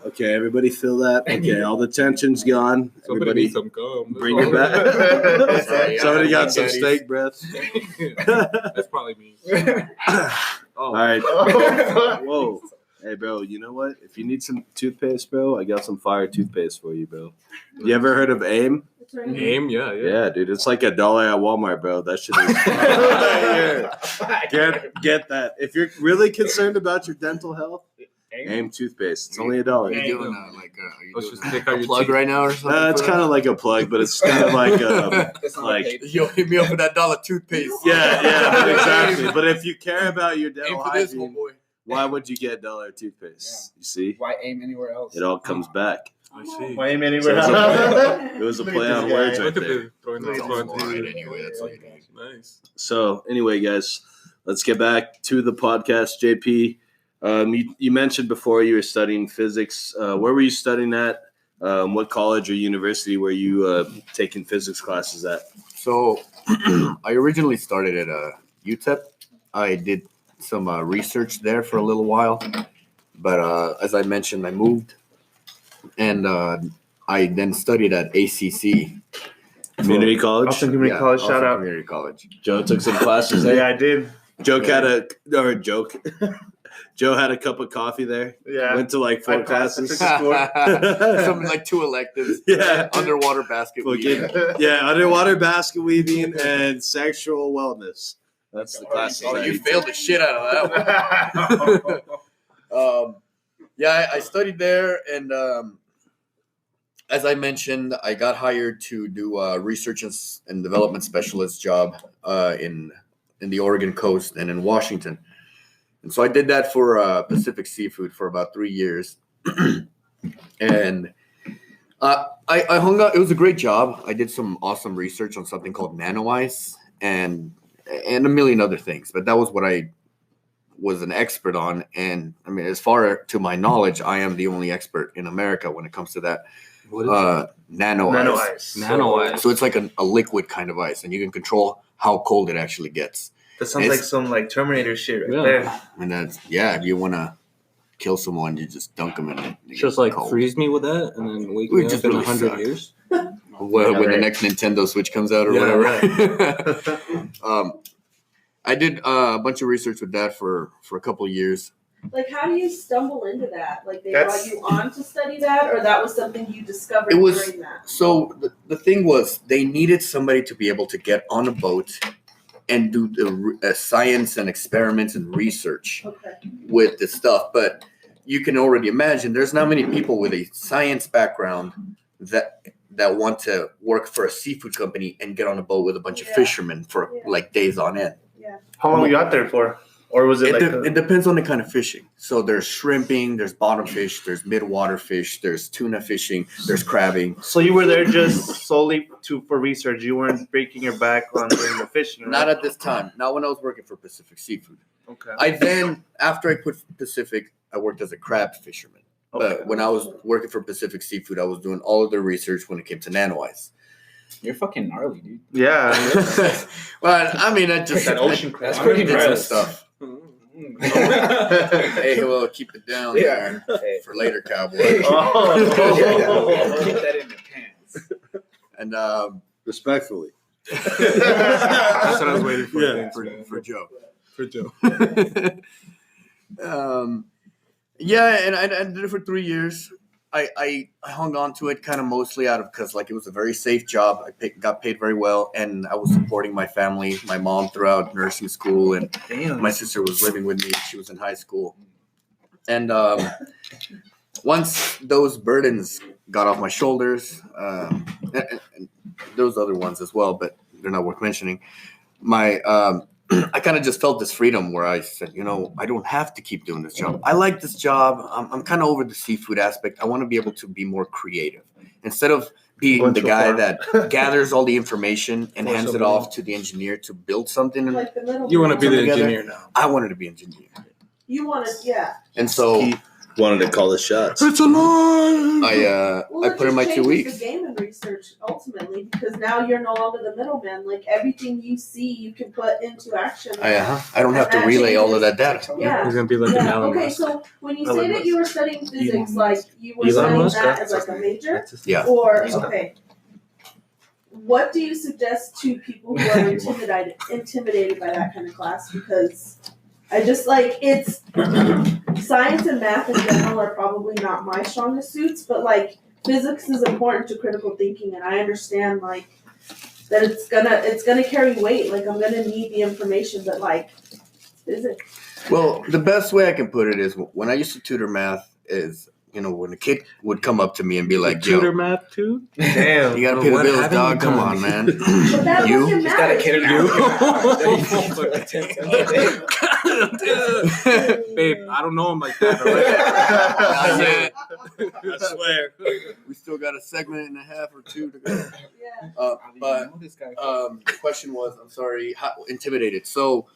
Okay, everybody feel that? Okay, all the tension's gone. Everybody some gum. bring it back. Sorry, Somebody I got had some daddies. steak breath. That's probably me. All right. Whoa. Hey, bro, you know what? If you need some toothpaste, bro, I got some fire toothpaste for you, bro. You ever heard of AIM? It's right here. Aim, yeah. Yeah, dude, it's like $1 at Walmart, bro. That shit is fire. Get that. If you're really concerned about your dental health, AIM toothpaste. It's only Are $1. you Yeah. doing are you Let's doing just take out a your plug teeth. right now or something? It's kind of like a plug, but it's kind of like It's not like paid. Yo, hit me up for that $1 toothpaste. yeah, exactly. But if you care about your Aim dental for this, hygiene, homeboy. why would you get $1 toothpaste? You see, Why aim anywhere else? it all comes back. I see. Why aim anywhere? It was a Look play at on this words guy. right Look at there. the throwing Look the at throwing this the- Alright, anyway, that's all you need. Nice. So anyway, guys, let's get back to the podcast. JP, you mentioned before you were studying physics. Where were you studying at? What college or university were you taking physics classes at? So I originally started at UTEP. I did some research there for a little while, but as I mentioned, I moved, and I then studied at ACC. Community college? Austin Community College, shout Austin out. Community College. Joe took some classes there. Yeah, I did. Joe had a cup of coffee there. Yeah. Went to like 4 I passed. I classes. took Some like 2 electives. Yeah. Underwater basket Fucking- weaving. Yeah, underwater basket weaving and sexual wellness. That's the classes. Oh, that you he failed the shit out of that one. Yeah, I studied there, and as I mentioned, I got hired to do a research and development specialist job in the Oregon coast and in Washington. And so I did that for Pacific Seafood for about 3 years. And I hung out. It was a great job. I did some awesome research on something called nano ice and a million other things. But that was what I was an expert on. And I mean, as far to my knowledge, I am the only expert in America when it comes to that. What is Nano Nano ice. ice. Nano ice. So it's like a liquid kind of ice, and you can control how cold it actually gets. That sounds like some Terminator shit right Yeah. there. And that's, if you want to kill someone, you just dunk them in it. They Just get like cold. freeze me with that and then wake We me just up in really 100 suck. years. When Yeah, the right. next Nintendo Switch comes out or Yeah, whatever. I did a bunch of research with that for a couple of years. Like, how do you stumble into that? Like, they That's- brought you on to study that, or that was something you discovered It was- during that? So the thing was, they needed somebody to be able to get on a boat and do the science and experiments and research Okay. with this stuff. But you can already imagine there's not many people with a science background that want to work for a seafood company and get on a boat with a bunch of Yeah. fishermen for Yeah. like days on end. How long were you out there for? Or was it It depends on the kind of fishing. So there's shrimping, there's bottom fish, there's midwater fish, there's tuna fishing, there's crabbing. So you were there just solely for research. You weren't breaking your back on doing the fishing, right? Not at this time. Not when I was working for Pacific Seafood. Okay. After I quit Pacific, I worked as a crab fisherman. But when I was working for Pacific Seafood, I was doing all of the research when it came to nano ice. You're fucking gnarly, dude. Yeah. Well, I mean, I just That ocean crab. That's pretty did some gnarly. stuff. Mm. Hey, well, keep it down Yeah. there for later, cowboy. Oh. Keep that in your pants. And Respectfully. That's what I was waiting for. Yeah. for Joe. For Joe. Yeah, and I did it for 3 years. I hung on to it kind of mostly because like it was a very safe job. Got paid very well, and I was supporting my family, my mom throughout nursing school, and Damn. my sister was living with me. She was in high school, and once those burdens got off my shoulders, and those other ones as well, but they're not worth mentioning. I kind of just felt this freedom where I said, I don't have to keep doing this job. I like this job. I'm kind of over the seafood aspect. I want to be able to be more creative. Instead of being the guy that gathers all the information and hands it off to the engineer to build something. Like the middle. You want to be the Together. engineer now. I wanted to be engineer. You wanted, yeah. And so He wanted to call the shots. It's alive. I put in my 2 weeks. The game in research ultimately, because now you're no longer the middleman. Like everything you see, you can put into action. I don't have to relay all of that data. Yeah. He's gonna be like an Elon Okay, Musk. so when you Elon say that Musk. you were studying physics, like you were Elon studying Musk, that that's as like a major, Yeah. or okay. What do you suggest to people who are intimidated by that kind of class? Because I just like it's science and math in general are probably not my strongest suits, but like physics is important to critical thinking, and I understand like that it's gonna carry weight. Like I'm gonna need the information, but like physics. Well, the best way I can put it is when I used to tutor math is, when a kid would come up to me and be like, Tutor yo, math too? Damn. you gotta pay the What bills, haven't dog. you Come done? on, man. But that You? doesn't Just got a matter. kid Babe, I don't know him like that. All right? Not yet. I swear. We still got a segment and a half or two to go. Yeah. But the question was, I'm sorry, how intimidated. So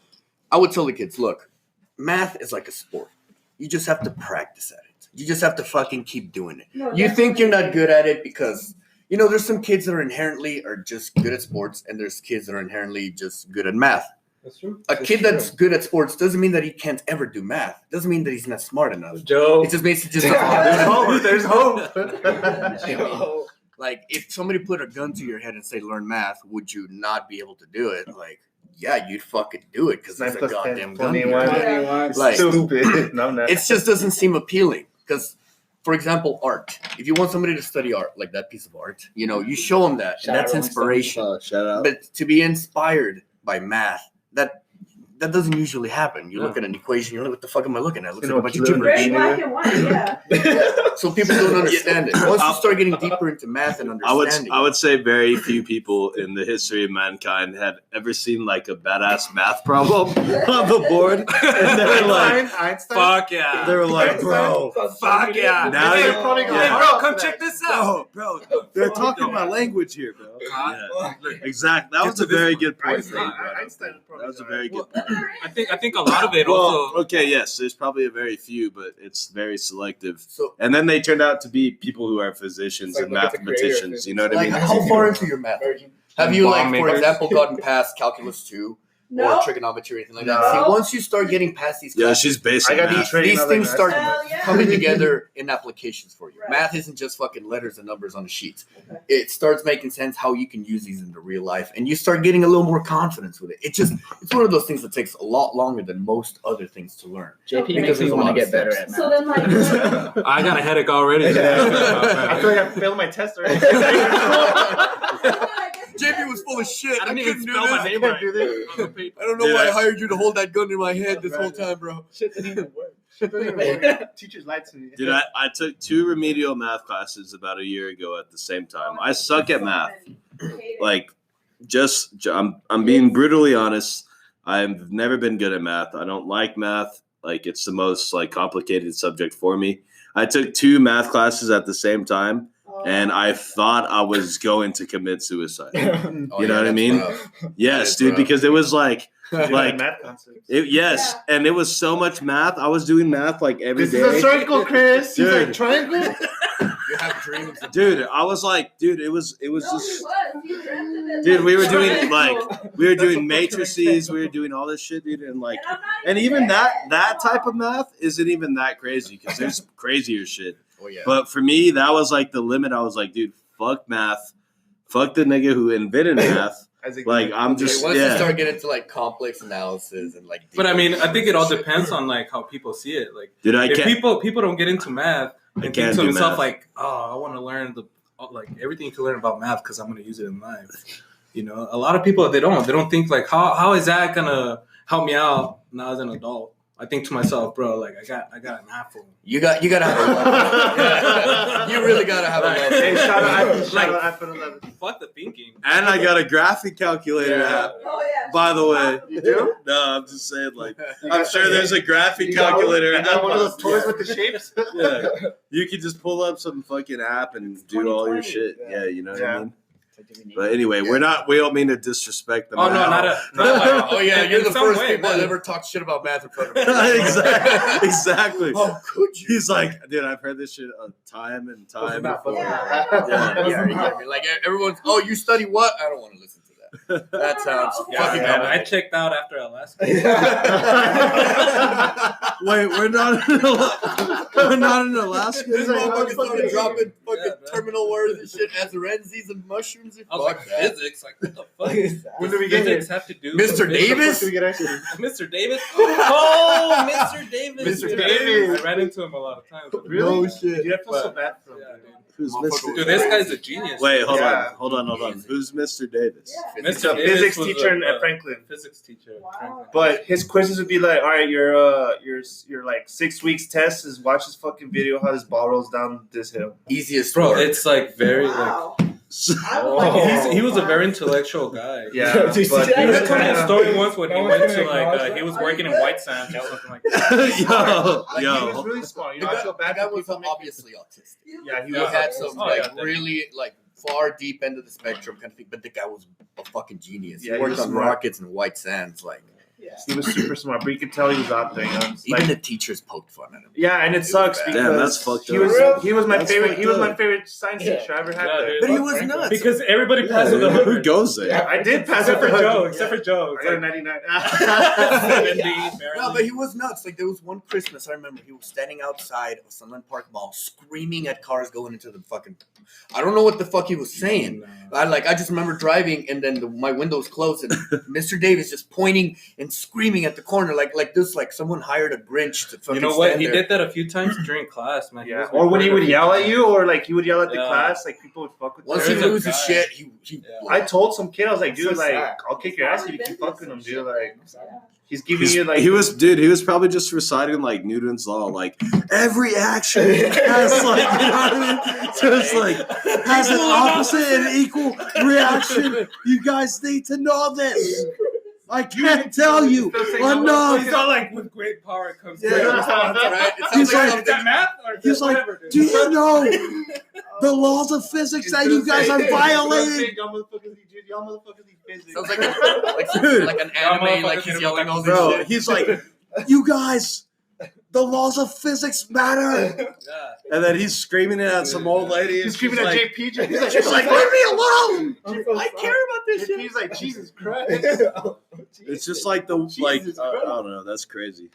I would tell the kids, look, math is like a sport. You just have to practice at it. You just have to fucking keep doing it. No, You think definitely. you're not good at it because, there's some kids that are just good at sports, and there's kids that are inherently just good at math. That's true. A kid that's good at sports doesn't mean that he can't ever do math. Doesn't mean that he's not smart enough. Joe. It just makes it just There's hope. There's hope. Like, if somebody put a gun to your head and say, learn math, would you not be able to do it? Like, yeah, you'd fucking do it because there's a 9 + 10, goddamn gun. to your 21. head. Yeah. Like, Stupid. No, I'm not. it just doesn't seem appealing because, for example, art. If you want somebody to study art, like that piece of art, you show them that, and Shout out that's Rolling inspiration. Shout out. But to be inspired by math, that doesn't usually happen. You look at an equation, you're like, what the fuck am I looking at? It looks like a bunch of Very gibberish. black and white, yeah. So people don't understand it. Once you start getting deeper into math and understanding, I would say very few people in the history of mankind had ever seen like a badass math problem on the board, and they were like, Einstein. Fuck yeah. they were like, bro, Fuck yeah. Now They're you're- putting on yeah. art Bro, off come that. check this out. bro, they're talking my language here, bro. Yeah. Exactly. That was a very good point. Einstein. Einstein. That was a very good point. I think a lot of it Well, also. okay, yes, there's probably a very few, but it's very selective. so And then they turned out to be people who are physicians It's like, and look at the creator of mathematicians. You know what I like, mean? how far into your math? Have you, like, Bomb for makers. example, gotten past calculus 2 No. or trigonometry or anything like that? No. See, once you start getting past these Yeah, classes, she's basic I got math. E-Trade. these things start Hell yeah. coming together in applications for you. Right. Math isn't just fucking letters and numbers on a sheet. Okay. It starts making sense how you can use these into real life, and you start getting a little more confidence with it. It's one of those things that takes a lot longer than most other things to learn. JP Okay. makes me There's a want lot to of get better steps. at So math. then, like, I got a headache already. I feel like I failed my test already. JP was full of shit. I didn't even couldn't do spell my this. name Can't right do this. on the paper. I don't know Dude, why I I- hired you to hold that gun in my head this whole time, bro. Shit didn't even work. Teachers lied to me. Dude, I took 2 remedial math classes about a year ago at the same time. I suck at math. Like, I'm being brutally honest. I've never been good at math. I don't like math. Like, it's the most like complicated subject for me. I took 2 math classes at the same time, and I thought I was going to commit suicide. Oh, You know what I that's mean? rough. Yes, is dude, rough. because it was like Math concepts. yes, and it was so much math. I was doing math like every This is a day. circle, Chris. He's Dude. like triangle. You have dreams. Dude, I was like, dude, it was No, just. he was. You dreamt of it, Dude, we were doing triangle. like we were That's doing what fucking matrices, we were doing all this shit, dude, and like, And I'm not and even there. that type of math isn't even that crazy because there's crazier shit. Oh yeah. But for me, that was like the limit. I was like, dude, fuck math, fuck the nigga who invented math. Like, I'm just once you yeah. start getting into like complex analysis and like. But I mean, I think it all shit. depends on like how people see it. Like, Dude, I if can't. people don't get into math and think can't to do themselves math. like, oh, I want to learn like everything you can learn about math because I'm going to use it in life. You know, a lot of people they don't think like how is that gonna help me out now as an adult. I think to myself, bro, like I got an apple. You gotta have a love. You really gotta have a love. Hey, shout out Like- iPhone 11. Fuck the thinking. And I got a graphic calculator app. Oh, yeah. By the way, You do? no, I'm just saying, like, You I'm got sure that- there's a graphic You got calculator. You got app one of those on- toys with the shapes? Yeah, you could just pull up some fucking app and do all your 2020. shit. Yeah, you know what I Yeah. mean. But anyway, we don't mean to disrespect them. Oh no, not like, Oh yeah, you're in the some first way, people man. that ever talk shit about math in front of me. exactly. Oh, could you? He's like, dude, I've heard this shit time and time Not before. Yeah. Yeah. Like everyone's. Oh, you study what? I don't want to listen to that. That sounds Yeah, fucking man, bad. I checked out after Alaska. Wait, we're not in Alaska. This like, motherfucker started fucking- dropping fucking Yeah, man. terminal words and shit, azerenses and mushrooms and I was like, fuck that. physics? Like, what the fuck? When did we get here? Physics have to do Mr. with Davis? We get actually. Mr. Davis? Oh, Mr. Davis. Mr. Davis. I ran into him a lot of times. Really? No shit. Dude, I feel so bad for him. Yeah, dude. Who's Motherfucker Mr. Dude, this guy's a genius. Wait, hold Yeah. on. Who's Mr. Davis? Yeah. He's a Davis physics was teacher a- at Franklin. Physics teacher. at Wow. Franklin. But his quizzes would be like, all right, your like 6 weeks test is watch this fucking video how this ball rolls down this hill. Easiest Bro, work. it's like very Wow. like. I would Oh, like he was a very intellectual guy. Yeah, Did you see but that? he He was was telling me a kinda- story once when he No went one's to gonna like acknowledge he was that. working in White Sands or something like that. yo, Like, he was yo. really smart. You the know, I guy, feel the bad guy for was people making- obviously autistic. Yeah, he He was. had some Oh, like yeah, definitely. really like far deep end of the spectrum kind of thing, but the guy was a fucking genius. Yeah, he he worked was on smart. rockets and White Sands. Like Yeah. He was super smart, but you could tell he was out there. You know? even Like, the teachers poked fun at him. yeah, and it was sucks bad. because Damn, that's fucked he up. was he was my That's favorite. fucked He was my up. favorite science Yeah. teacher I ever had Yeah, there. dude. But he was nuts. Because everybody Yeah, passed with a who 100. goes there? I did pass Except it for for Joe. Joe. Except for Joe. I got a 99. 70, No, barely. but he was nuts. Like there was one Christmas I remember he was standing outside of Sunland Park Mall screaming at cars going into the fucking. I don't know what the fuck he was saying. I just remember driving and then my windows closed and Mr. Davis just pointing and screaming at the corner like this, like someone hired a Grinch to fucking. You know what? stand He there. did that a few times during class, man. He Yeah, was or when he would recorded a few yell at times. you, or like he would yell at the Yeah. class, like people would fuck with Once him. he There's a loses guy. shit, he Yeah. I told some kid, I was like, So dude, like sad. I'll kick your ass if you keep fucking him, dude. Like Yeah. he's giving you like He was probably just reciting like Newton's law, like every action has like, you know what I mean? So it's like has an opposite and equal reaction. You guys need to know this. I can't tell you He's enough. not like with great power comes Yeah, great right? responsibility. It sounds He's like like- Is something. that math? Or He's like, whatever, dude. do you know the laws of physics that you guys are violating? Y'all motherfuckers need physics. Sounds like Dude. like an Y'all anime, like motherfuckers he's need yelling to all Bro, this shit. he's like, you guys, the laws of physics matter. Yeah. And then he's screaming it at some old lady. He's and screaming she's at like, JP. JP's she's like, leave me alone. I care about this shit. He's like, Jesus Christ. It's just like I don't know. That's crazy.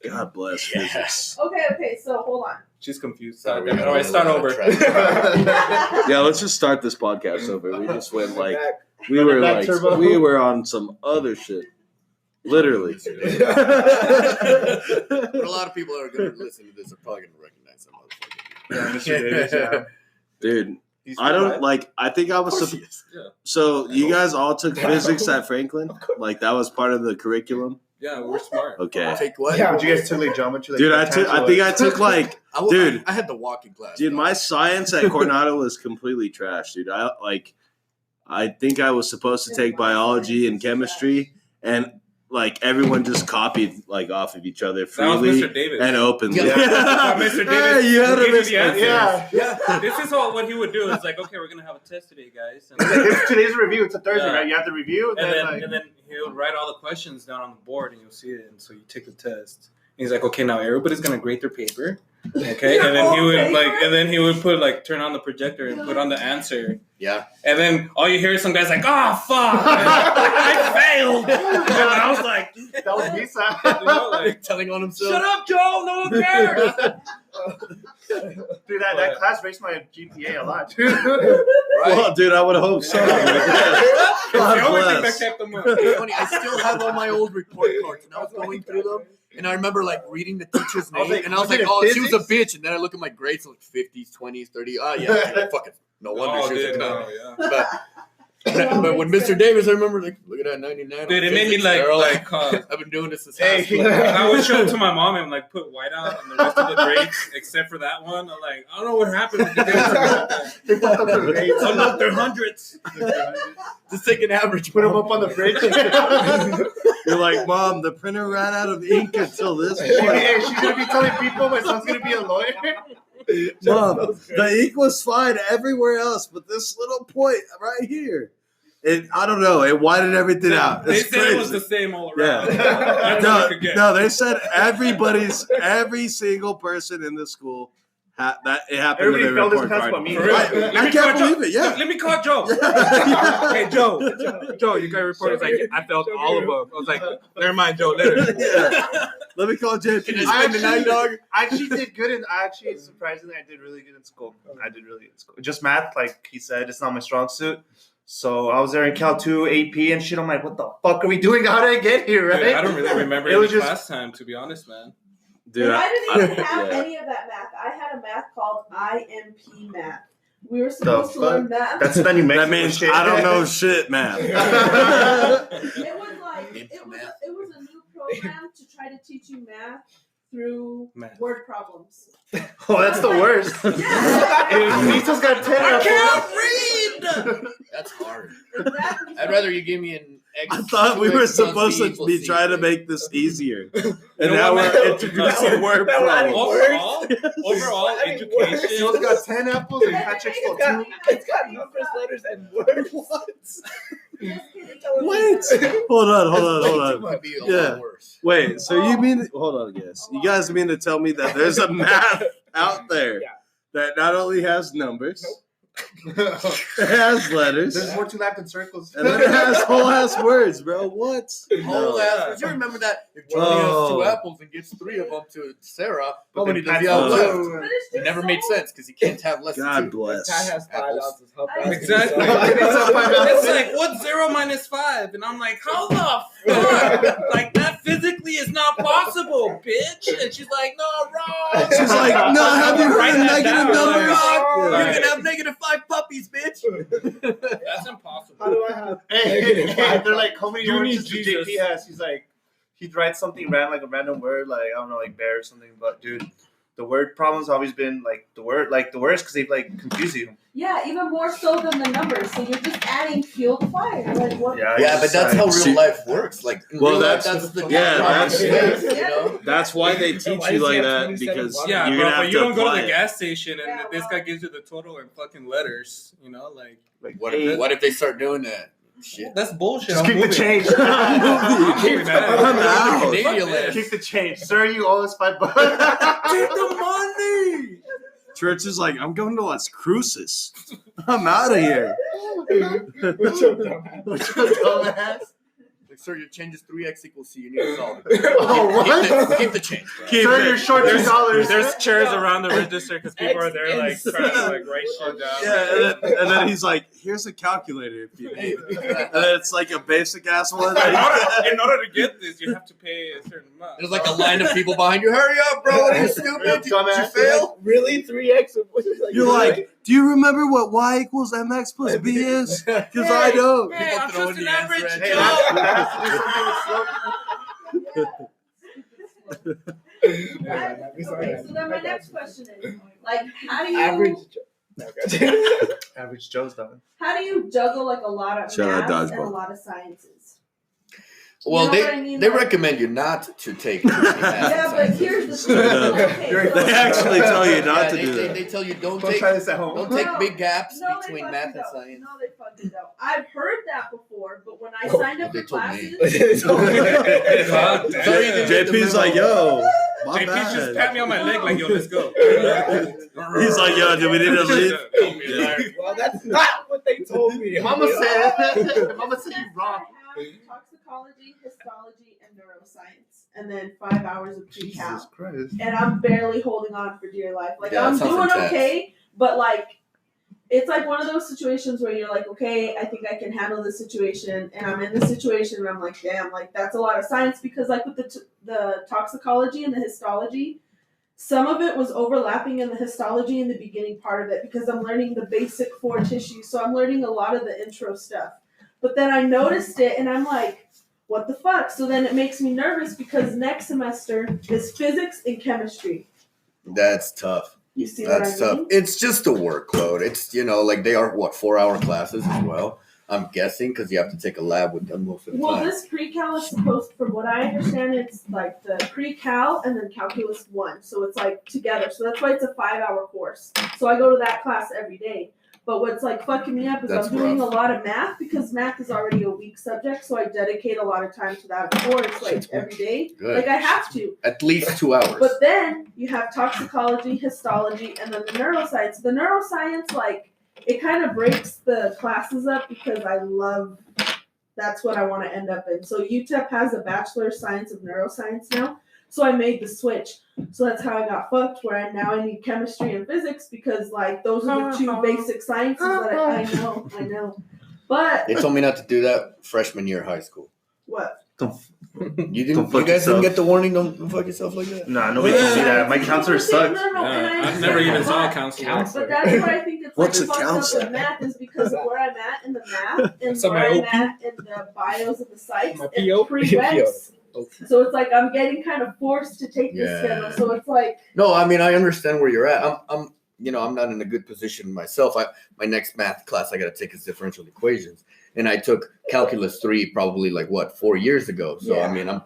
God bless physics. Okay, so hold on. She's confused. Sorry, we All got right, a start little over. track. Yeah, let's just start this podcast over. We just went like we Run it were back, like Turbo. we were on some other shit. Literally. But a lot of people that are going to listen to this are probably going to recognize some motherfucker. Yeah, Mr. Davis, yeah. Dude, He's I don't alive. like I think I was Of course he is. so you guys all took physics at Franklin? Like that was part of the curriculum? Yeah, we're smart. Okay. Take what? Yeah. Would you guys took like geometry? Like Dude, I think I took like, dude. I had the walking class. Dude, my science at Coronado was completely trash, dude. I think I was supposed to take biology and chemistry, and like everyone just copied like off of each other That was freely Mr. Davis. and openly. Yeah. Mr. Davis Yeah, you had will to give you miss the answers. Yeah. This is what he would do. It's like, okay, we're gonna have a test today, guys. And It's today's review. It's a Thursday, Yeah. right? You have to review, and then he'll write all the questions down on the board, and you'll see it. And so you take the test. And he's like, okay, now everybody's gonna grade their paper. Okay, and then he would put like turn on the projector and put on the answer. Yeah. And then all you hear is some guys like, oh fuck, I failed. And I was like, that was me, son. you know, like, Telling on himself. shut up, Joe. No one cares. Dude, that class raised my GPA a lot, dude. Well, dude, I would hope so. It's the God only thing that bless. kept them up. It's funny, I still have all my old report cards, and I was going through them, and I remember like reading the teacher's I was name, like, and I was was like, it oh, she was a physics? bitch, and then I look at my grades, like 50s, 20s, 30s. Oh yeah, fucking no wonder Oh, she was dude, a no, no. yeah. But when Mr. Davis, I remember like, look at that 99. Dude, on it made me physics, like girl. I've been doing this since Hey. high school. I would show it to my mom and like put white out on the rest of the grades except for that one. I'm like, I don't know what happened with the grades. They fucked up the grades. Oh no, they're hundreds. Just take an average, Put them up on the fridge. You're like, Mom, the printer ran out of ink until this Hey, point. she's gonna be telling people my son's gonna be a lawyer. Mom, the ink was fine everywhere else, but this little point right here, I don't know, it widened everything out. They It's said crazy. it was the same all Yeah. around. That's all I No, could get. no, they said every single person in the school that it happened Everybody to their failed this report class card. but me. For real. I Let me can't call believe Joe. it. Yeah. Let me call Joe. Yeah. Hey Joe, you got a report. It's like I failed all of them. I was like, never mind, Joe. Later. Yeah. Let me call JP. I spend the night, dog? I actually did good surprisingly, I did really good in school. I did really good in school. Just math, like he said, it's not my strong suit. So I was there in Cal 2, AP and shit. I'm like, what the fuck are we doing? How did I get here, right? Dude, I don't really remember It any was just- class time, to be honest, man. Dude, And I didn't even have yeah. any of that math. I had a math called IMP math. We were supposed to fuck? learn math. That's the New Mexico That means shit. I don't know shit, man. It was like Imp it math. was a new program to try to teach you math through Math. word problems. Oh, that's the worst. Yeah. Lisa's got 10 read. That's hard. Exactly. I'd rather you give me an X. I thought we were 2X plus supposed B to equals be C. trying to make this easier. And You know now what, we're man? introducing word problems. Overall, education. She's got 10 apples and Patrick's got 2. It's got numbers, letters, and words. What? Hold on. Might be a Yeah. lot worse. Wait, so you mean, hold on, guys. You guys mean to tell me that there's a math out there Yeah. that not only has numbers, it has letters, There's more to left in circles. and then it has whole ass words, bro. What? Whole No. ass. You remember that? If Johnny Whoa. has 2 apples and gives 3 of them to Sarah, But how many then does he Pat's have not- left? It never made sense because he can't have less God than 2. bless. Pat has 5 Apples. ounces. Help I- out. Exactly. It's like, what's 0 minus 5? And I'm like, how the fuck? Like, that physically is not possible, bitch. And she's like, no, wrong. She's like, no, have you Write heard of that negative down, numbers? like, Yeah. You can have -5 puppies, bitch. That's impossible. How do I have? Hey, they're like, how many You oranges need does Jesus. JP has? He's like, he'd write something random, like a random word, like, I don't know, like bear or something. But, dude, the word problem's always been, like, the worst because they, like, confuse you. Yeah, even more so than the numbers. So you're just adding fuel to fire. Like what? Yeah, but that's how real See- life works. Like, in Well, real life, that's- that's the yeah, that's- you know? That's why they teach Why you does he like have that 27 because bucks? Yeah, you're bro, gonna have but you to don't go to apply the it. gas station and Yeah, this well- guy gives you the total in fucking letters, you know? Like, What if they start doing that? Shit. that's bullshit. Just I'm keep the moving. change. Keep that. I'm out. Canadian Fuck letters. Keep the change. Sir, you owe us $5. Take the money. Church is like, I'm going to Las Cruces. I'm out of here. What's your dumbass? Dumbass. Like, sir, your change is 3x equals C. You need to solve Oh, it. what? Keep the change, bro. Keep Sir, it. you're short $2. There's chairs around the register because people are there like X trying to like write shit down. Yeah, and then he's like, here's a calculator if you need it. And then it's like a basic ass one. In order to get this, you have to pay a certain amount. There's like a line of people behind you. Hurry up, bro. What are you stupid? Did you Dumbass. fail? Really? 3x? You're like, do you remember what y equals mx plus b is? Because I don't. Hey, I'm People throw just in an the answer average at Hey, you. Joe. that's Okay, so then my next question is, like, how do you Average Joe's done. how do you juggle like a lot of Shout out math and a dodgeball. lot of sciences? Well, You know what I mean? they Like- recommend you not to take too many math Yeah, and but sciences. here's the Straight up. Okay, so- They actually tell you not Yeah, to they, do they, that. they tell you don't Go take try this at home. don't take No, big gaps no, they between fucking math and don't. science. No, they fucking don't. I've heard that before, but when I Oh, signed up they for told me. classes, God damn. Sorry, you didn't get the JP's memo. like, yo, my JP just bad. pat me on my leg like, yo, let's go. He's like, yo, do we need to leave? Yeah. Well, that's not what they told me. Mama said. Mama said you I wrong. have toxicology, histology, and neuroscience, and then 5 hours of pre-cal. Jesus Christ. And I'm barely holding on for dear life. Like, Yeah, that I'm sounds doing intense. okay, but like, it's like one of those situations where you're like, okay, I think I can handle this situation, and I'm in this situation, and I'm like, damn, like that's a lot of science because like with the toxicology and the histology, some of it was overlapping in the histology in the beginning part of it because I'm learning the basic 4 tissues, so I'm learning a lot of the intro stuff. But then I noticed it, and I'm like, what the fuck? So then it makes me nervous because next semester is physics and chemistry. That's tough. You see That's what I tough. mean? It's just a workload. It's, like they are, 4-hour classes as well. I'm guessing because you have to take a lab with them most of the Well, time. this pre-cal is supposed, from what I understand, it's like the pre-cal and then calculus 1. So it's like together. So that's why it's a 5-hour course. So I go to that class every day. But what's like fucking me up is That's I'm doing rough. a lot of math because math is already a weak subject. So I dedicate a lot of time to that course, like every day. Good. Like I have to. At least 2 hours. But then you have toxicology, histology, and then the neuroscience. The neuroscience, like, it kind of breaks the classes up because that's what I want to end up in. So UTEP has a Bachelor of Science of Neuroscience now. So I made the switch. So that's how I got fucked, where I need chemistry and physics because, like, those are the 2 basic sciences that I know. But, They told me not to do that freshman year of high school. what? You fuck guys yourself. didn't get the warning, don't fuck yourself like that? Nah, nobody told me that. My counselor sucks. No, and I I've never even saw a understand counselor. But that's where I think it's What's like a fucked up counselor? with math is because of where I'm at in the math and So where my I'm OP? at in the bios of the sites. My It PO? prereqs. So it's like I'm getting kind of forced to take this Yeah. schedule. So it's like No, I mean, I understand where you're at. I'm not in a good position myself. My next math class I got to take is differential equations, and I took calculus 3 probably 4 years ago. So Yeah. I mean,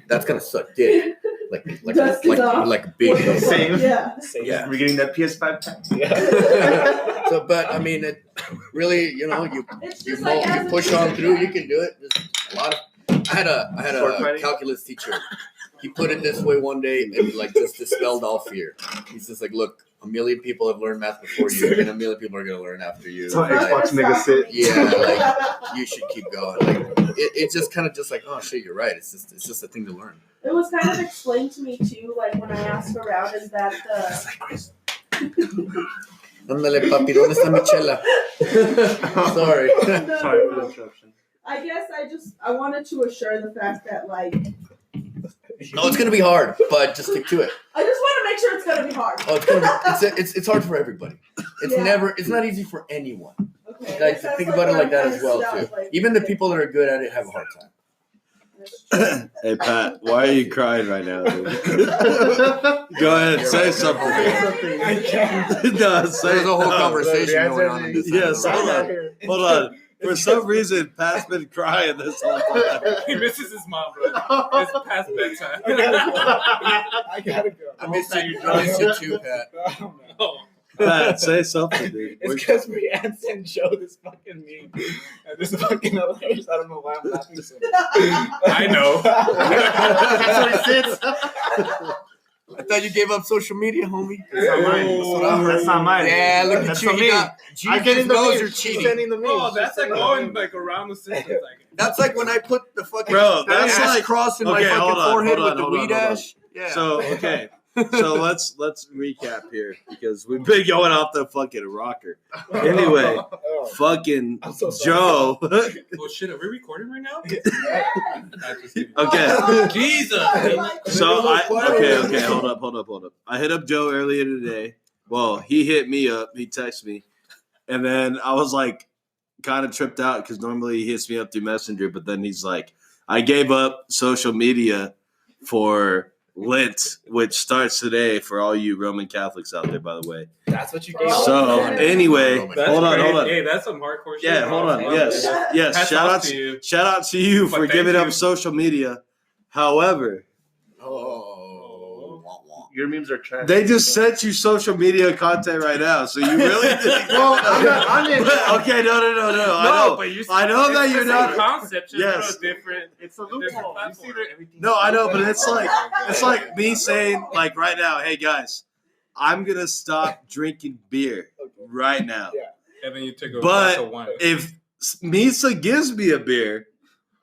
that's gonna suck dick, like Dust is off. big. what the fuck? Same. Yeah. Yeah. We're getting that PS5 pack. So, but I mean, it really, you It's you just like as a push on teacher, through. yeah. You can do it. There's a lot of. I had Sword a fighting? calculus teacher. He put it this way one day and just dispelled all fear. He's just like, look, a million people have learned math before you, and a million people are gonna learn after you. So It's not Xbox gonna niggas stop sit. me. Yeah, you should keep going. It's just kind of just like, oh shit, you're right. It's just a thing to learn. It was kind of explained to me too, like when I asked around, is that Ándale, papi, ¿dónde está mi chela? Sorry. Sorry for the interruption. I guess I wanted to assure the fact that like No, it's gonna be hard, but just stick to it. I just want to make sure it's gonna be hard. Oh, it's gonna be. It's hard for everybody. It's Yeah. It's not easy for anyone. Okay. Like, That's think like about it where like that I'm as well kinda too. stuck, like, Even the okay, people that are good at it have a hard time. that's true. Hey, Pat, why are you crying right now, dude? Go ahead, say something. I can't. No, say There's a whole no. conversation going on in this. Yes, side of the hold room. on. Hold on. For some reason, Pat's been crying this whole time. He misses his mom, bro. It's past bedtime. I gotta go. I miss you too, Pat. Oh, no. Pat, say something, dude. It's because Brianne sent Joe this fucking meme. And this is fucking hilarious. I don't know why I'm laughing so much. I know. That's how he sits. I thought you gave up social media, homie. That's not mine. That's not mine. Yeah, look That's at you. for You me. got- I get in the knows memes. you're She's cheating. sending the memes. Oh, that's She's like sending going the like around the system. That's like when I put the fucking Bro, that's ash like- cross in my okay, fucking hold on, forehead hold on, with the hold on, weed hold on. ash. Yeah. So, okay. So let's recap here because we've been going off the fucking rocker. Anyway, Oh, fucking I'm so sorry. Joe. Oh shit, are we recording right now? Okay. Jesus. So okay, hold up. I hit up Joe earlier today. Well, he hit me up. He texted me, and then I was like, kind of tripped out because normally he hits me up through Messenger, but then he's like, I gave up social media for Lent, which starts today for all you Roman Catholics out there, by the way. That's what you gave. So anyway, That's hold on. Hey, that's some hardcore shit. Yeah, hold on. Yes. Hats Shout off out to you. Shout out to you But for thank giving you. up social media. However, Your memes are trash. they just sent you social media content right now, so you really think. Well, I'm not on it. Okay, no. I know that you're not. Concept, just Yes. different. It's a different loophole. You platform. see that everything. No, I know, but it's like me saying like right now, hey guys, I'm gonna stop drinking beer right now. And then you take a But glass of wine. if Misa gives me a beer,